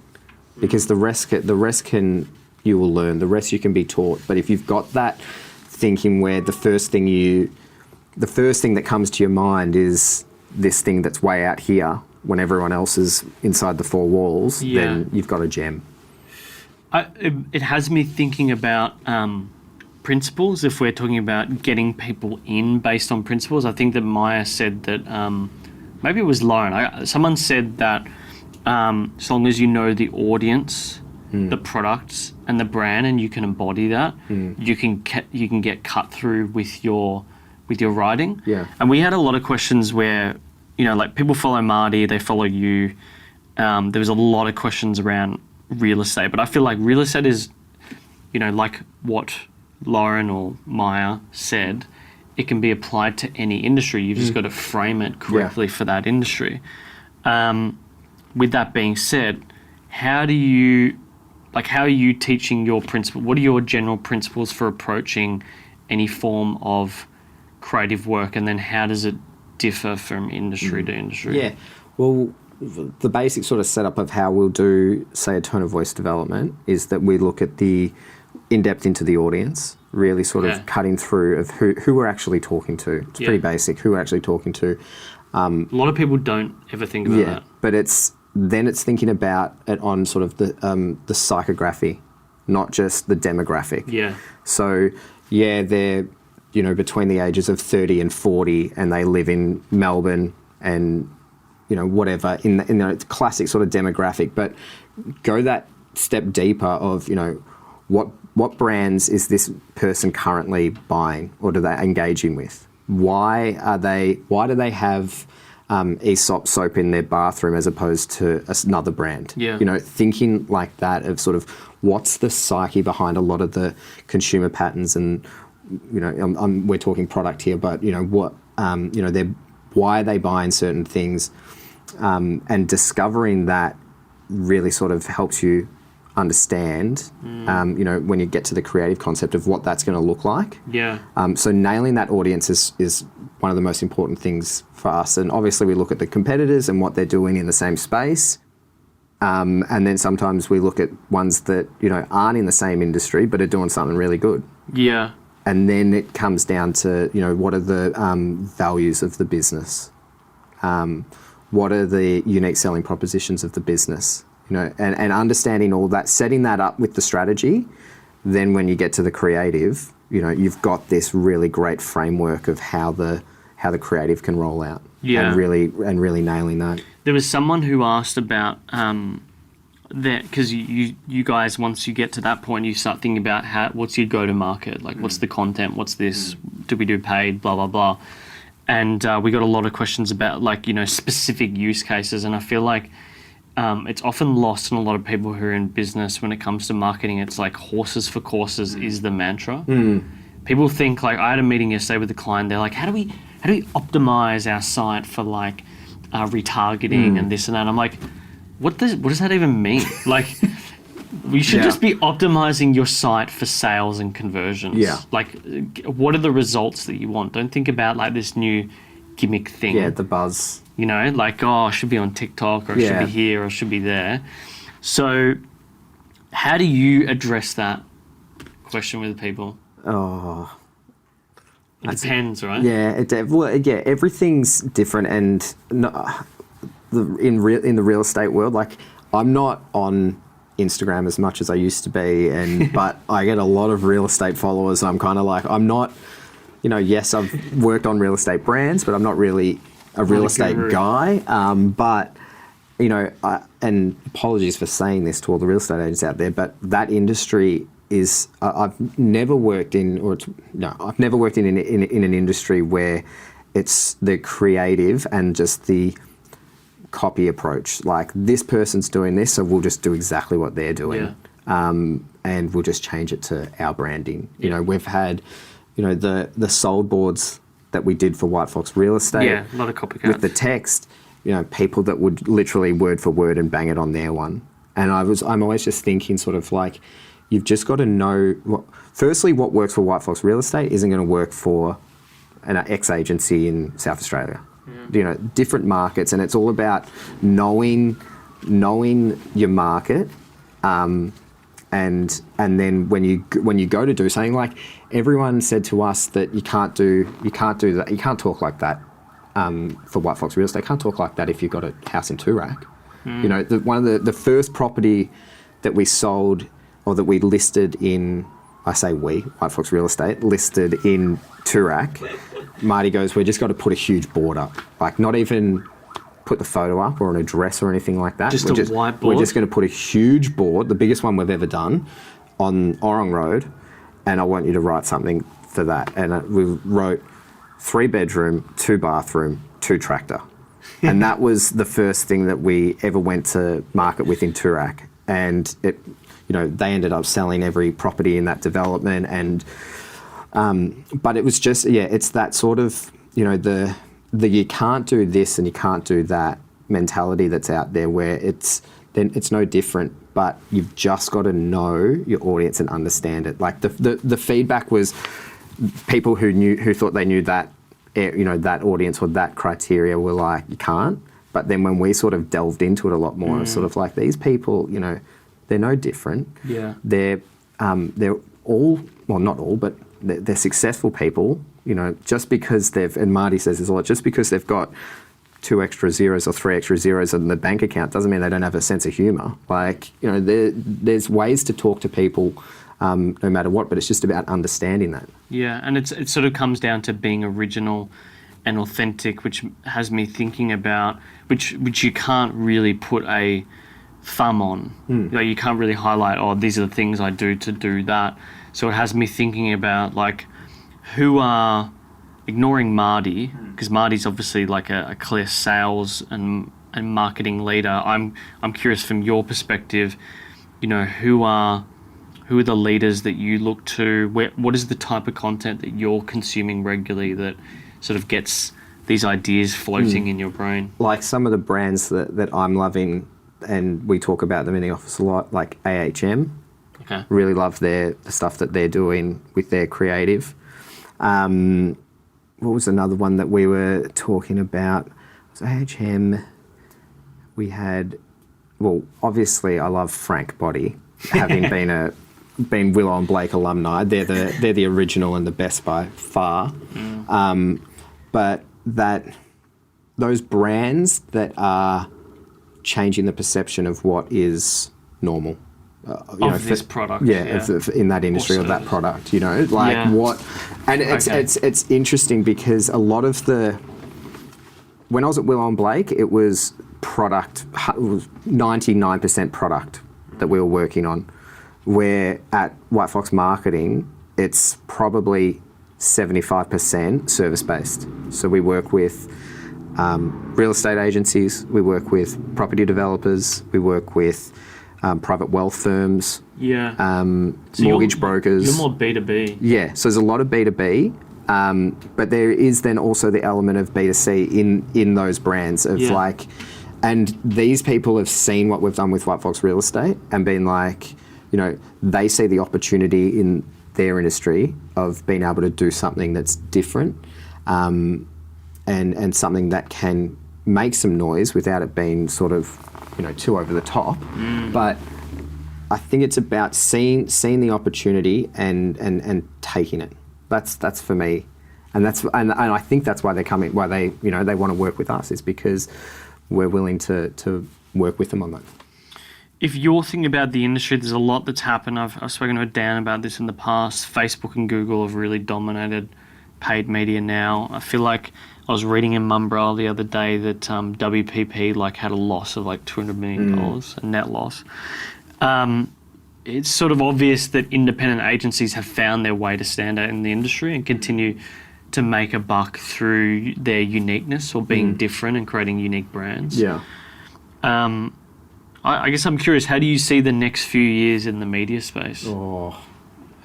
Because the rest you will learn, the rest you can be taught. But if you've got that thinking where the first thing that comes to your mind is this thing that's way out here when everyone else is inside the 4 walls, then you've got a gem. It has me thinking about principles. If we're talking about getting people in based on principles, I think that Maya said that, maybe it was Lauren. Someone said that. As long as you know the audience, the products, and the brand, and you can embody that, you can get cut through with your writing. Yeah. And we had a lot of questions where, like people follow Marty, they follow you. There was a lot of questions around real estate, but I feel like real estate is, like what Lauren or Maya said, it can be applied to any industry. You've just got to frame it correctly for that industry. With that being said, how are you teaching your principle? What are your general principles for approaching any form of creative work, and then how does it differ from industry to industry? Yeah, well, the basic sort of setup of how we'll do, say, a tone of voice development is that we look at the in-depth into the audience, really sort of cutting through of who we're actually talking to. It's pretty basic, who we're actually talking to. A lot of people don't ever think about that. But it's thinking about it on sort of the psychography, not just the demographic. Yeah. So, they're, between the ages of 30 and 40, and they live in Melbourne and, whatever, in the classic sort of demographic. But go that step deeper of, what brands is this person currently buying, or do they engaging with? Why do they have Aesop soap in their bathroom as opposed to another brand? Yeah. Thinking like that of sort of what's the psyche behind a lot of the consumer patterns, and we're talking product here, but what why are they buying certain things, and discovering that really sort of helps you understand, when you get to the creative concept of what that's going to look like. Yeah. So nailing that audience is one of the most important things for us. And obviously we look at the competitors and what they're doing in the same space. And then sometimes we look at ones that, aren't in the same industry but are doing something really good. Yeah. And then it comes down to, what are the values of the business? What are the unique selling propositions of the business? And understanding all that, setting that up with the strategy. Then when you get to the creative, you've got this really great framework of how the creative can roll out. Yeah. And really nailing that. There was someone who asked about that, because you guys, once you get to that point, you start thinking about what's your go-to-market, like what's the content, what's this, do we do paid, blah, blah, blah. And we got a lot of questions about specific use cases, and I feel like it's often lost on a lot of people who are in business when it comes to marketing. It's like horses for courses is the mantra. People think, like, I had a meeting yesterday with a client, they're like, how do we optimize our site for retargeting and this and that? I'm like, what does that even mean? Like, we should just be optimizing your site for sales and conversions. Yeah. Like, what are the results that you want? Don't think about this new gimmick thing. Yeah, the buzz. I should be on TikTok, or I should be here, or I should be there. So how do you address that question with people? Oh, it depends, right? Yeah, everything's different, and in the real estate world, like, I'm not on Instagram as much as I used to be, but I get a lot of real estate followers, and I'm kind of like, I'm not, yes, I've worked on real estate brands, but I'm not really a real estate guy. But and apologies for saying this to all the real estate agents out there, but that industry is, I've never worked in an industry where it's the creative and just the copy approach. Like, this person's doing this, so we'll just do exactly what they're doing. And we'll just change it to our branding. We've had, the sold boards that we did for WHITEFOX Real Estate. Yeah, a lot of copycats. With the text, people that would literally word for word and bang it on their one. And I'm always just thinking sort of like, you've just got to know, firstly, what works for WHITEFOX Real Estate isn't going to work for an ex-agency in South Australia. Different markets, and it's all about knowing your market, and then when you go to do something, like, everyone said to us that you can't do that, you can't talk like that for WHITEFOX Real Estate. You can't talk like that if you've got a house in Toorak. One of the first property that we sold, or that we listed in, WHITEFOX Real Estate listed in Toorak. Marty goes, we just got to put a huge board up, like, not even put the photo up or an address or anything like that. Just a whiteboard? We're just going to put a huge board, the biggest one we've ever done, on Orong Road, and I want you to write something for that. And we wrote 3-bedroom, 2-bathroom, 2-tractor. And that was the first thing that we ever went to market with in Toorak. And it, they ended up selling every property in that development. And but it was just, it's that sort of, the you can't do this and you can't do that mentality that's out there, where it's no different, but you've just got to know your audience and understand it. Like, the feedback was people who thought they knew that, that audience or that criteria were like, you can't. But then when we sort of delved into it a lot more, it's sort of like, these people, they're no different. Yeah. They're all, well, not all, but they're successful people, just because and Marty says this a lot, just because they've got 2 extra zeros or 3 extra zeros in the bank account doesn't mean they don't have a sense of humour. Like, there's ways to talk to people no matter what, but it's just about understanding that. Yeah, and it sort of comes down to being original and authentic, which has me thinking about, which you can't really put a thumb on. Like, you can't really highlight, these are the things I do to do that. So it has me thinking about, like, who are, ignoring Marty, because Marty's obviously like a clear sales and marketing leader. I'm curious from your perspective, who are the leaders that you look to? What is the type of content that you're consuming regularly that sort of gets these ideas floating in your brain? Like, some of the brands that I'm loving, and we talk about them in the office a lot, like AHM. Okay. Really love the stuff that they're doing with their creative. What was another one that we were talking about? It was AHM. We had, well, obviously I love Frank Body, having been Willow and Blake alumni. They're the original and the best by far. But those brands that are changing the perception of what is normal. This product. In that industry, or that product, what, and it's interesting because a lot of when I was at Willow and Blake, it was 99% product that we were working on, where at WHITEFOX Marketing, it's probably 75% service-based. So we work with real estate agencies, we work with property developers, we work with private wealth firms, mortgage brokers. You're more B2B. Yeah, so there's a lot of B2B, but there is then also the element of B2C in those brands of and these people have seen what we've done with WhiteFox Real Estate and been like, they see the opportunity in their industry of being able to do something that's different and something that can make some noise without it being sort of too over the top. But I think it's about seeing the opportunity and taking it. That's for me, and I think that's why they're coming. Why they they want to work with us is because we're willing to work with them on that. If you're thinking about the industry, there's a lot that's happened. I've spoken to Dan about this in the past. Facebook and Google have really dominated paid media now. I feel like I was reading in Mumbrella the other day that WPP had a loss of $200 million, a net loss. It's sort of obvious that independent agencies have found their way to stand out in the industry and continue to make a buck through their uniqueness or being different and creating unique brands. Yeah. I guess I'm curious, how do you see the next few years in the media space? Oh,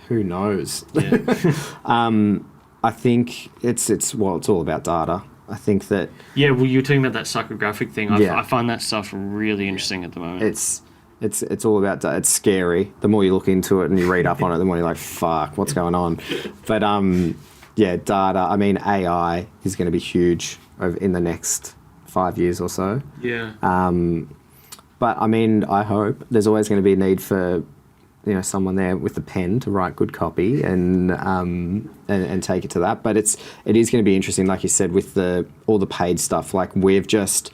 who knows? Yeah. I think it's all about data. I think that... Yeah, well, you were talking about that psychographic thing. I find that stuff really interesting at the moment. It's all about data. It's scary. The more you look into it and you read up on it, the more you're like, fuck, what's going on? But data. I mean, AI is going to be huge in the next 5 years or so. Yeah. But I mean, I hope there's always going to be a need for someone there with a pen to write good copy and take it to that. But it is going to be interesting, like you said, with all the paid stuff. Like we've just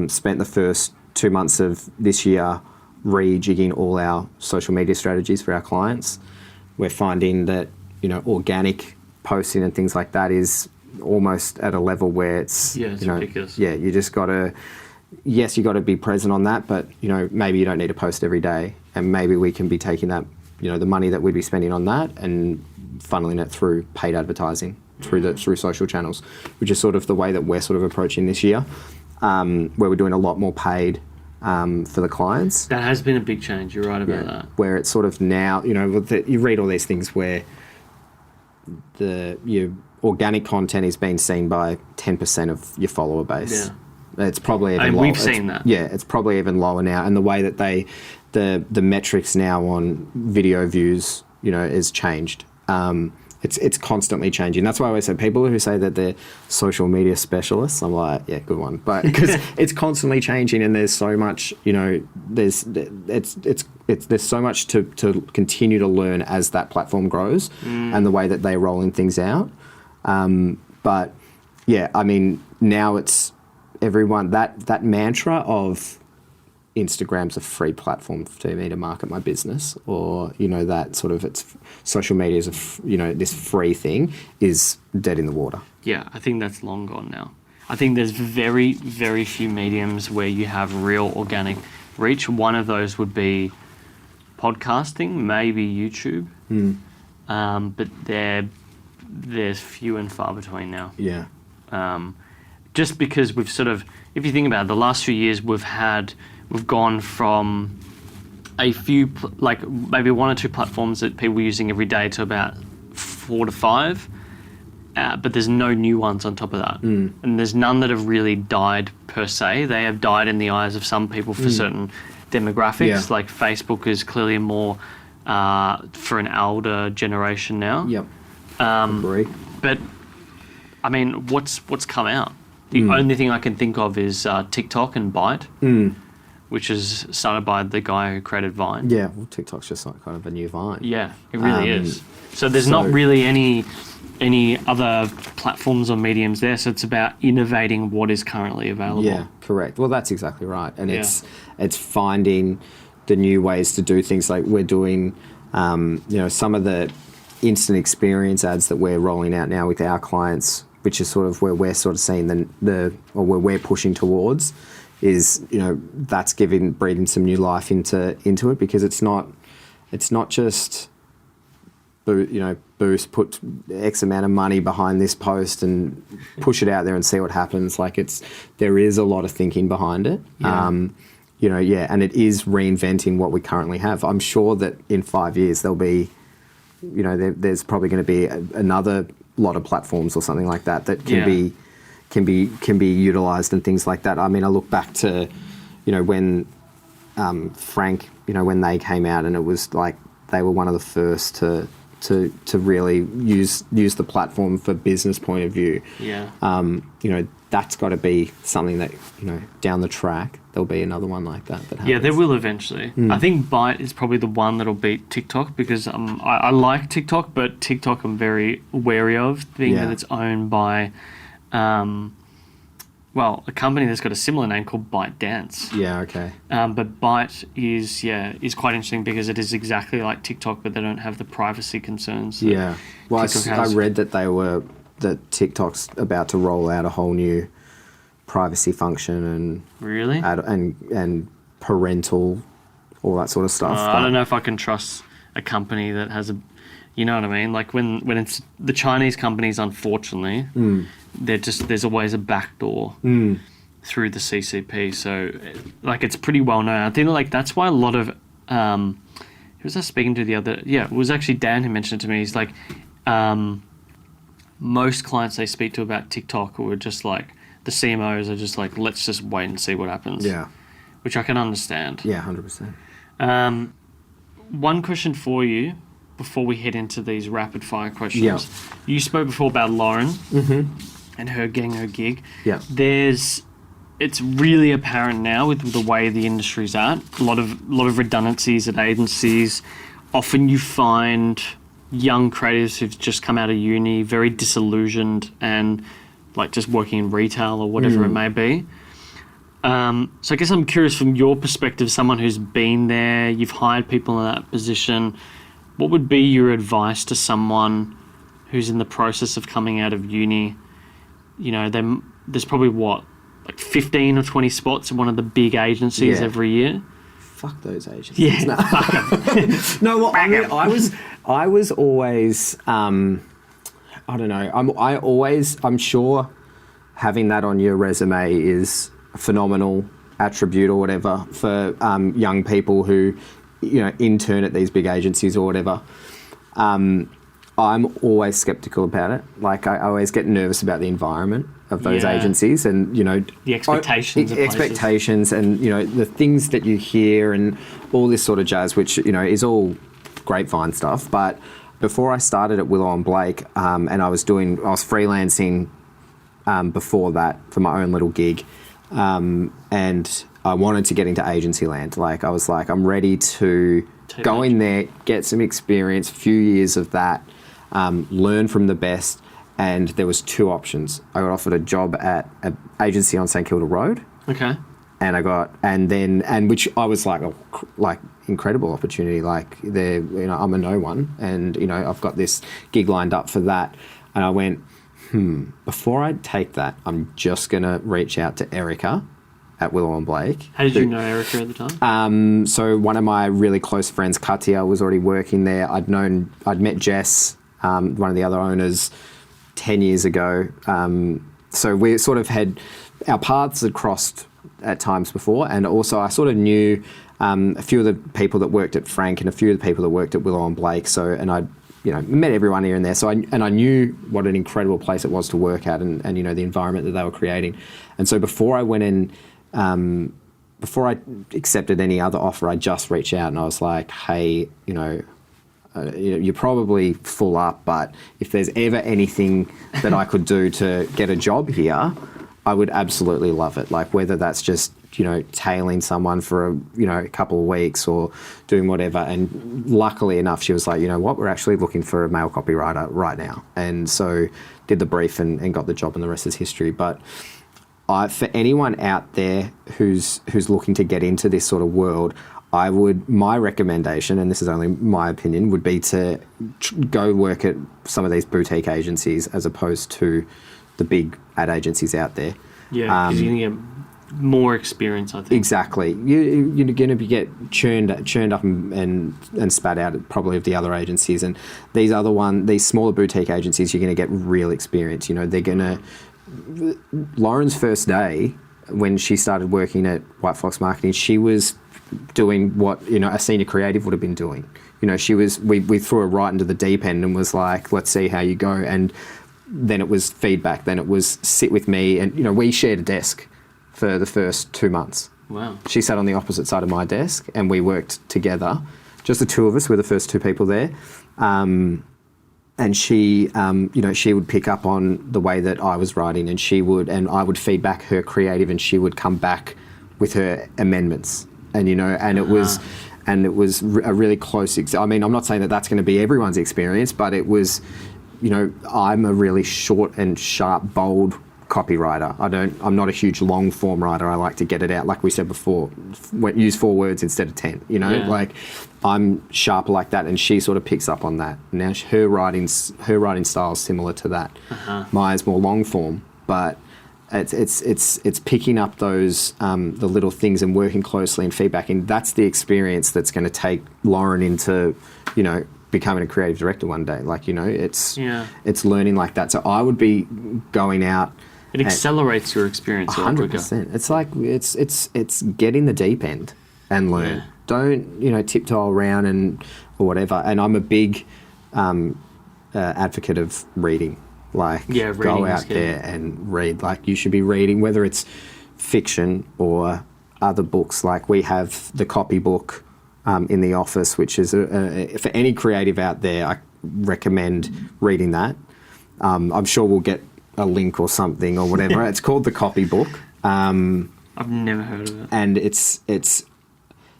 spent the first 2 months of this year rejigging all our social media strategies for our clients. We're finding that organic posting and things like that is almost at a level where it's ridiculous. Yeah, you just got to. Yes, you got to be present on that, but maybe you don't need to post every day, and maybe we can be taking that, the money that we'd be spending on that and funneling it through paid advertising through social channels, which is sort of the way that we're sort of approaching this year, where we're doing a lot more paid for the clients. That has been a big change. You're right about that. Where it's sort of now, you read all these things where your organic content is being seen by 10% of your follower base. Yeah. It's probably even lower. We've seen that. Yeah, it's probably even lower now. And the way that the metrics now on video views, is changed. It's constantly changing. That's why I always say people who say that they're social media specialists, I'm like, yeah, good one. But because it's constantly changing and there's so much, there's so much to continue to learn as that platform grows and the way that they're rolling things out. But yeah, I mean, now it's everyone, that mantra of Instagram's a free platform for me to market my business, or that sort of it's social media is this free thing is dead in the water. Yeah, I think that's long gone now. I think there's very, very few mediums where you have real organic reach. One of those would be podcasting, maybe YouTube, but there's few and far between now. Yeah. Just because we've sort of, if you think about it, the last few years we've gone from a few, maybe one or two platforms that people were using every day to about 4 to 5. but there's no new ones on top of that. And there's none that have really died per se. They have died in the eyes of some people for certain demographics. Yeah. Like Facebook is clearly more for an older generation now. Yep. Agree. But I mean, what's come out? The only thing I can think of is TikTok and Byte, which is started by the guy who created Vine. Yeah, well, TikTok's just like kind of a new Vine. Yeah, it really is. So there's not really any other platforms or mediums there. So it's about innovating what is currently available. Yeah, correct. Well, that's exactly right. And it's finding the new ways to do things. Like we're doing, some of the instant experience ads that we're rolling out now with our clients, which is sort of where we're sort of seeing or where we're pushing towards, is that's breathing some new life into it, because it's not just boost, put X amount of money behind this post and push it out there and see what happens. Like there is a lot of thinking behind it. Yeah. And it is reinventing what we currently have. I'm sure that in 5 years there'll be, there's probably going to be another lot of platforms or something like that can be utilized and things like that. I mean, I look back to, when Frank, when they came out, and it was like they were one of the first to really use the platform for business point of view. Yeah. That's got to be something that, down the track there'll be another one like that happens. Yeah, there will eventually. I think Byte is probably the one that'll beat TikTok, because I like TikTok, but TikTok I'm very wary of, being that it's owned by, a company that's got a similar name called ByteDance. Yeah, okay. But Byte is quite interesting, because it is exactly like TikTok, but they don't have the privacy concerns. Yeah. Well, I read that TikTok's about to roll out a whole new privacy function and really and parental, all that sort of stuff. I don't know if I can trust a company that has you know what I mean? Like when it's the Chinese companies, unfortunately, there's always a backdoor through the CCP. So like it's pretty well known. I think that's why a lot of who was I speaking to the other? Yeah, it was actually Dan who mentioned it to me. He's like, most clients they speak to about TikTok were just like, the CMOs are just like, let's just wait and see what happens. Yeah. Which I can understand. Yeah, 100%. One question for you before we head into these rapid fire questions. Yeah. You spoke before about Lauren and her getting her gig. Yeah. It's really apparent now with the way the industry's at. A lot of redundancies at agencies. Often you find young creatives who've just come out of uni, very disillusioned and like just working in retail or whatever it may be. So I guess I'm curious, from your perspective, someone who's been there, you've hired people in that position, what would be your advice to someone who's in the process of coming out of uni? There's probably like 15 or 20 spots in one of the big agencies every year. Fuck those agencies. Yeah. No, well, I mean, I was always, I don't know. I'm sure having that on your resume is a phenomenal attribute or whatever for young people who, intern at these big agencies or whatever. I'm always skeptical about it. Like I always get nervous about the environment of those agencies, and the expectations, and the things that you hear and all this sort of jazz, which is all grapevine stuff. But before I started at Willow and Blake, and I was freelancing before that for my own little gig, and I wanted to get into agency land. Like I was like, I'm ready to go in there, get some experience, a few years of that, learn from the best. And there was two options. I got offered a job at an agency on St Kilda Road. Okay. And which I was like, incredible opportunity. Like I'm a no one, and I've got this gig lined up for that. And I went, before I take that, I'm just gonna reach out to Erica at Willow and Blake. How did you know Erica at the time? So one of my really close friends, Katia, was already working there. I'd met Jess, one of the other owners, 10 years ago. So we sort of had, our paths had crossed at times before, and also I sort of knew a few of the people that worked at Frank and a few of the people that worked at Willow and Blake. So, and met everyone here and there. So I knew what an incredible place it was to work at, and the environment that they were creating. And so before I went in, before I accepted any other offer, I just reached out and I was like, hey, you're probably full up, but if there's ever anything that I could do to get a job here, I would absolutely love it. Like whether that's just, tailing someone for a couple of weeks or doing whatever. And luckily enough, she was like, you know what, we're actually looking for a male copywriter right now. And so did the brief and got the job, and the rest is history. But for anyone out there who's looking to get into this sort of world, my recommendation, and this is only my opinion, would be to go work at some of these boutique agencies as opposed to the big ad agencies out there. Yeah, because you can get more experience, I think. Exactly. You're going to get churned up and spat out probably of the other agencies. And these smaller boutique agencies, you're going to get real experience. They're going to... Lauren's first day, when she started working at WHITEFOX Marketing, she was doing what a senior creative would have been doing. We threw her right into the deep end and was like, let's see how you go. And then it was feedback. Then it was sit with me, and we shared a desk for the first 2 months. Wow. She sat on the opposite side of my desk and we worked together. Just the two of us were the first two people there. And she, she would pick up on the way that I was writing, and I would feedback her creative, and she would come back with her amendments. And, it was a really close, I'm not saying that that's going to be everyone's experience, but it was, I'm a really short and sharp, bold copywriter. I'm not a huge long form writer. I like to get it out, like we said before, use 4 words instead of 10, like I'm sharp like that, and she sort of picks up on that. Now her writing style is similar to that. Mine's more long form, but it's picking up those the little things and working closely and feedbacking. That's the experience that's going to take Lauren into becoming a creative director one day. Like it's learning like that. So I would be going out. It accelerates your experience. 100%. It's like it's get in the deep end and learn. Yeah. Don't tiptoe around or whatever. And I'm a big advocate of reading. Like go out there and read. Like you should be reading, whether it's fiction or other books. Like we have the copy book in the office, which is for any creative out there, I recommend reading that. I'm sure we'll get a link or something or whatever. It's called the copy book. I've never heard of it. And it's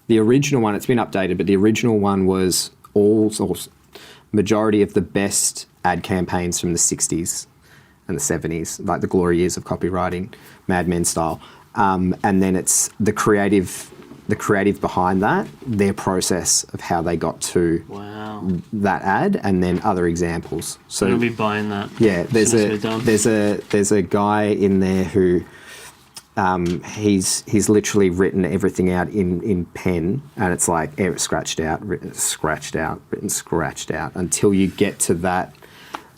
the original one. It's been updated, but the original one was majority of the best ad campaigns from the 60s and the 70s, like the glory years of copywriting, Mad Men style. And then it's the creative behind that, their process of how they got to that ad, and then other examples. So I'll be buying that. Yeah, there's a guy in there who he's literally written everything out in pen, and it's like scratched out, written scratched out until you get to that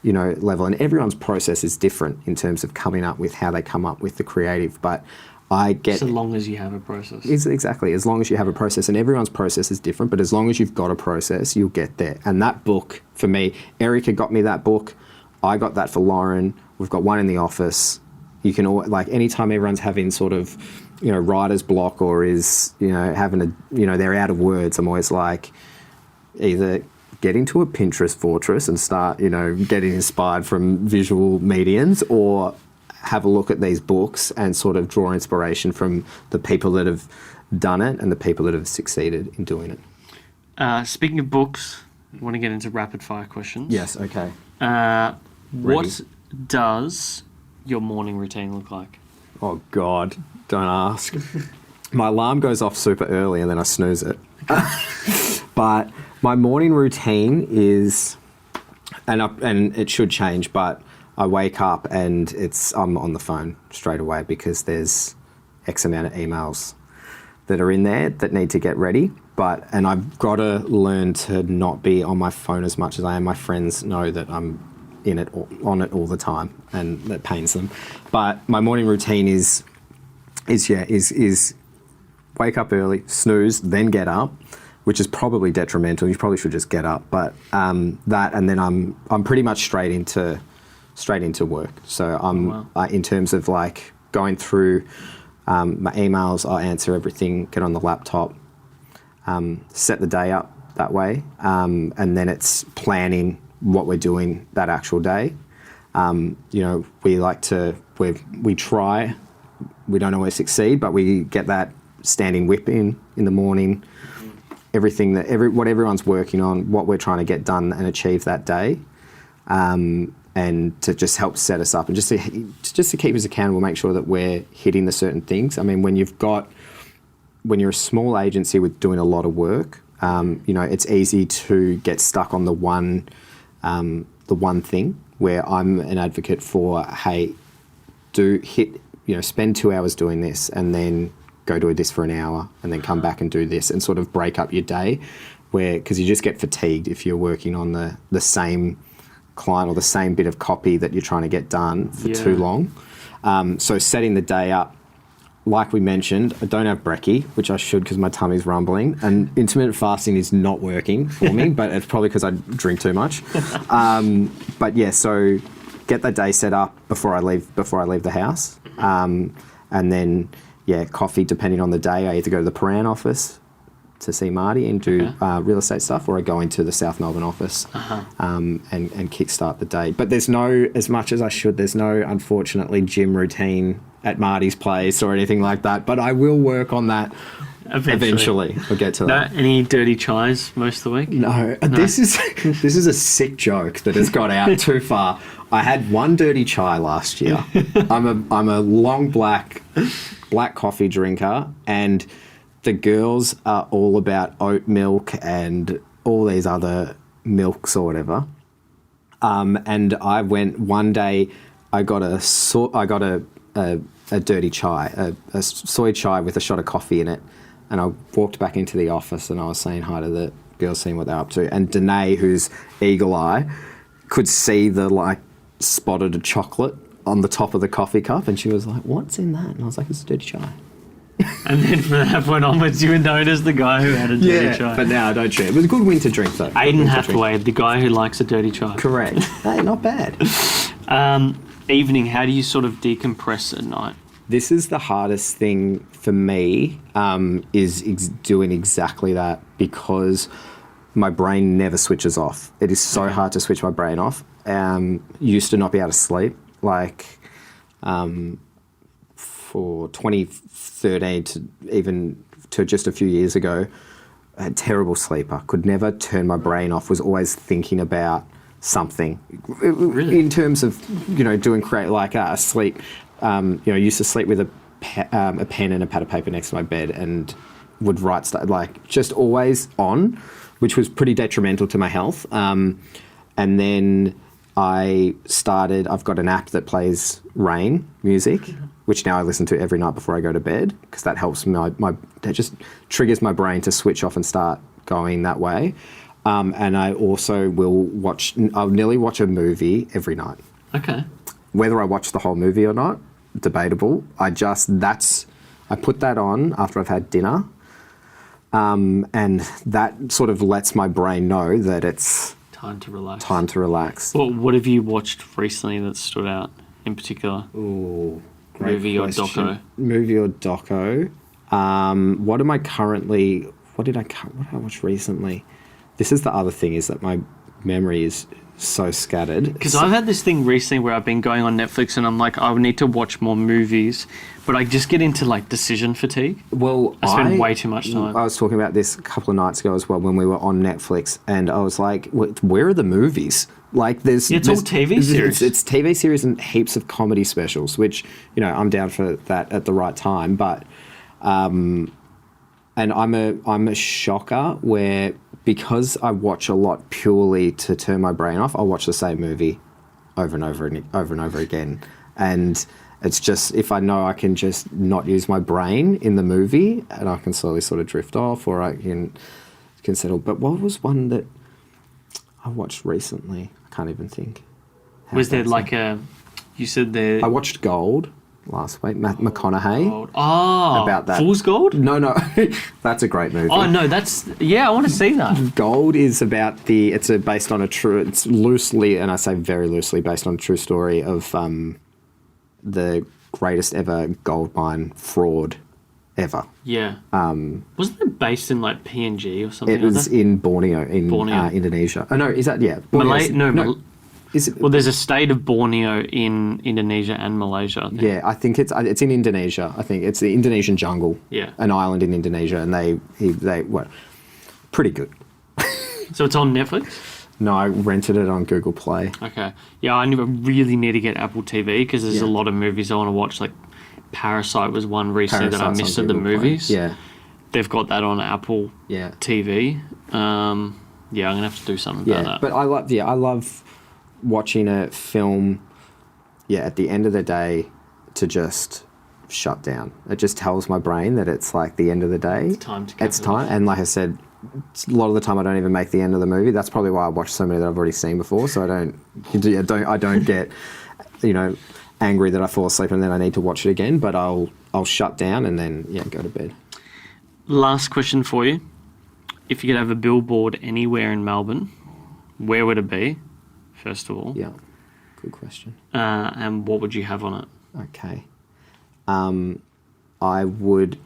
level. And everyone's process is different in terms of coming up with how they come up with the creative, but as long as you have a process. Exactly, as long as you have a process, and everyone's process is different, but as long as you've got a process, you'll get there. And that book, for me, Erica got me that book. I got that for Lauren. We've got one in the office. You can anytime everyone's having sort of, writer's block or is, having they're out of words, I'm always like, either get into a Pinterest fortress and start, getting inspired from visual mediums, or have a look at these books and sort of draw inspiration from the people that have done it and the people that have succeeded in doing it. Speaking of books, I want to get into rapid fire questions. Yes, okay. What does your morning routine look like? Oh, God, don't ask. My alarm goes off super early and then I snooze it. But my morning routine is, and it should change, but I wake up and I'm on the phone straight away because there's X amount of emails that are in there that need to get ready. And I've got to learn to not be on my phone as much as I am. My friends know that I'm on it all the time, and that pains them. But my morning routine is wake up early, snooze, then get up, which is probably detrimental. You probably should just get up. But that, and then I'm pretty much straight into work. So I'm in terms of like going through my emails, I'll answer everything, get on the laptop, set the day up that way, and then it's planning what we're doing that actual day. We like to, we try, we don't always succeed, but we get that standing whip in the morning, everything what everyone's working on, what we're trying to get done and achieve that day, and to just help set us up and just to keep us accountable, make sure that we're hitting the certain things. I mean, when you're a small agency with doing a lot of work, it's easy to get stuck on the one thing, where I'm an advocate for, hey, spend 2 hours doing this and then go do this for an hour and then come back and do this, and sort of break up your day, because you just get fatigued if you're working on the same client or the same bit of copy that you're trying to get done for too long. So setting the day up, like we mentioned, I don't have brekkie, which I should because my tummy's rumbling, and intermittent fasting is not working for me, but it's probably because I drink too much. But yeah, so get that day set up before I leave the house, and then coffee depending on the day. I either go to the Paran office to see Marty and do real estate stuff, or I go into the South Melbourne office and kickstart the day. But there's no, as much as I should, there's no, unfortunately, gym routine at Marty's place or anything like that. But I will work on that eventually. We'll get to that. Any dirty chais most of the week? No. This is a sick joke that has got out too far. I had one dirty chai last year. I'm a long black coffee drinker, and the girls are all about oat milk and all these other milks or whatever. And I went one day, I got a dirty chai, a soy chai with a shot of coffee in it. And I walked back into the office and I was saying hi to the girls, seeing what they're up to. And Danae, who's eagle eye, could see the spotted chocolate on the top of the coffee cup. And she was like, "What's in that?" And I was like, "It's a dirty chai." And then from that point onwards, you were known as the guy who had a dirty chai. But now I don't share. It was a good winter drink, though. Aidan Hathaway, the guy who likes a dirty chai. Correct. Hey, not bad. Evening, how do you sort of decompress at night? This is the hardest thing for me, is doing exactly that, because my brain never switches off. It is so hard to switch my brain off. Used to not be able to sleep. For 2013 to just a few years ago, I had terrible sleeper. Could never turn my brain off. Was always thinking about something. Really? In terms of doing sleep. I used to sleep with a pen and a pad of paper next to my bed and would write stuff, just always on, which was pretty detrimental to my health. And then I've got an app that plays rain music, which now I listen to every night before I go to bed, because that helps that just triggers my brain to switch off and start going that way. And I also I'll nearly watch a movie every night. Okay. Whether I watch the whole movie or not, debatable. I put that on after I've had dinner, and that sort of lets my brain know that it's time to relax. Well, what have you watched recently that stood out in particular? Ooh, great movie question. or doco? Movie or doco? What did I watch recently? This is the other thing, is that my memory is so scattered. Because I've had this thing recently where I've been going on Netflix and I'm like, I would need to watch more movies, but I just get into decision fatigue. Well, I spend way too much time. I was talking about this a couple of nights ago as well when we were on Netflix, and I was like, where are the movies? It's all TV series. It's TV series and heaps of comedy specials, which, I'm down for that at the right time. But, and I'm a shocker where, because I watch a lot purely to turn my brain off, I'll watch the same movie over and over again. And it's just, if I know I can just not use my brain in the movie, and I can slowly sort of drift off, or I can settle. But what was one that I watched recently? I can't even think. Was there you said there... I watched Gold. last week. McConaughey. Gold. Oh, About that. Fool's Gold? No, that's a great movie. Oh, no, I want to see that. Gold is about based on it's loosely, and I say very loosely, based on a true story of the greatest ever gold mine fraud ever. Yeah. Wasn't it based in like PNG or something? It was in Borneo, Borneo. Indonesia. Oh no, is that Borneo? Is it? Well, there's a state of Borneo in Indonesia and Malaysia, I think. Yeah, I think it's in Indonesia. I think it's the Indonesian jungle. Yeah. An island in Indonesia, and they were pretty good. So it's on Netflix? No, I rented it on Google Play. Okay. Yeah, I really need to get Apple TV because there's a lot of movies I want to watch. Like Parasite was one recently that I missed at the movies. Play. Yeah. They've got that on Apple TV. I'm going to have to do something about that. But I love watching a film, at the end of the day, to just shut down. It just tells my brain that it's like the end of the day. It's time to It's time. And like I said, a lot of the time I don't even make the end of the movie. That's probably why I watch so many that I've already seen before. So I don't get, angry that I fall asleep and then I need to watch it again. But I'll shut down and then go to bed. Last question for you. If you could have a billboard anywhere in Melbourne, where would it be? First of all. Yeah, good question. And what would you have on it? Okay.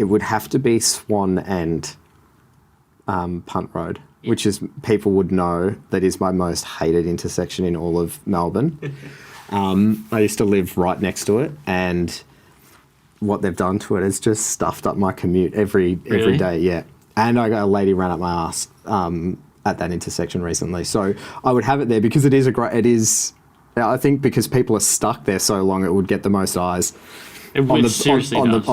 It would have to be Swan and Punt Road, which is, people would know, that is my most hated intersection in all of Melbourne. I used to live right next to it, and what they've done to it is just stuffed up my commute every day. Yeah. And I got a lady ran up my ass at that intersection recently. So I would have it there because I think because people are stuck there so long, it would get the most eyes on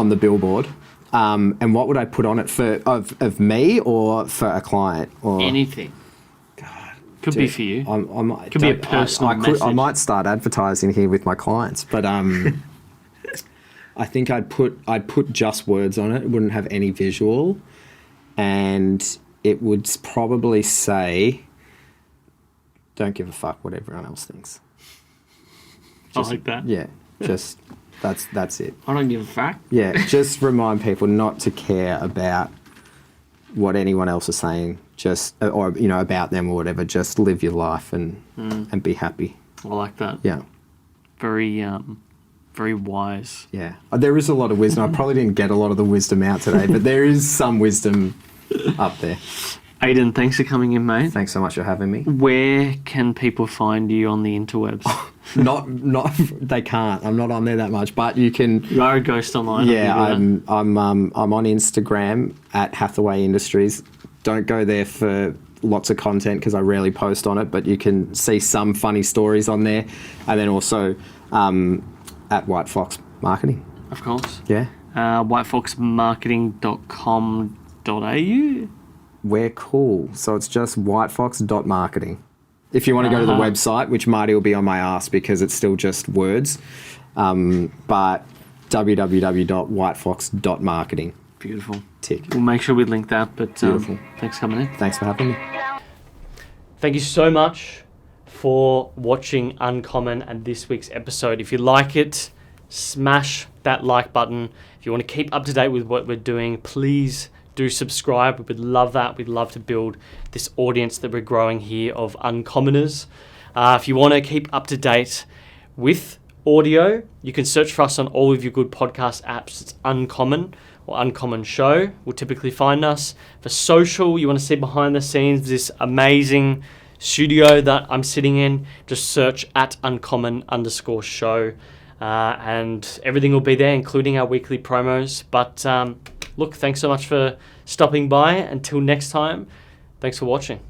the billboard. And what would I put on it of me or for a client or anything? God, could be for you. Could be a personal message. I might start advertising here with my clients, but I think I'd put just words on it. It wouldn't have any visual, and it would probably say, "Don't give a fuck what everyone else thinks." I like that. Yeah, just that's it. I don't give a fuck. Yeah, just remind people not to care about what anyone else is saying, or about them or whatever. Just live your life and be happy. I like that. Yeah. Very wise. Yeah. There is a lot of wisdom. I probably didn't get a lot of the wisdom out today, but there is some wisdom up there. Aidan, thanks for coming in, mate. Thanks so much for having me. Where can people find you on the interwebs? Not they can't. I'm not on there that much, but you can. You are a ghost online. Yeah, I'm on Instagram at Hathaway Industries. Don't go there for lots of content because I rarely post on it, but you can see some funny stories on there, and then also at WhiteFox Marketing. Of course. Yeah. whitefoxmarketing.com.au. We're cool. So it's just whitefox.marketing. If you want to go to the website, which Marty will be on my ass because it's still just words, but www.whitefox.marketing. Beautiful. Tick. We'll make sure we link that, but Beautiful. Thanks for coming in. Thanks for having me. Thank you so much for watching Uncommon and this week's episode. If you like it, smash that like button. If you want to keep up to date with what we're doing, please do subscribe. We would love that. We'd love to build this audience that we're growing here of uncommoners. If you want to keep up to date with audio, you can search for us on all of your good podcast apps. It's Uncommon or Uncommon Show. Will typically find us. For social, you want to see behind the scenes this amazing studio that I'm sitting in. Just search at Uncommon_show. And everything will be there, including our weekly promos. But look, thanks so much for stopping by. Until next time, thanks for watching.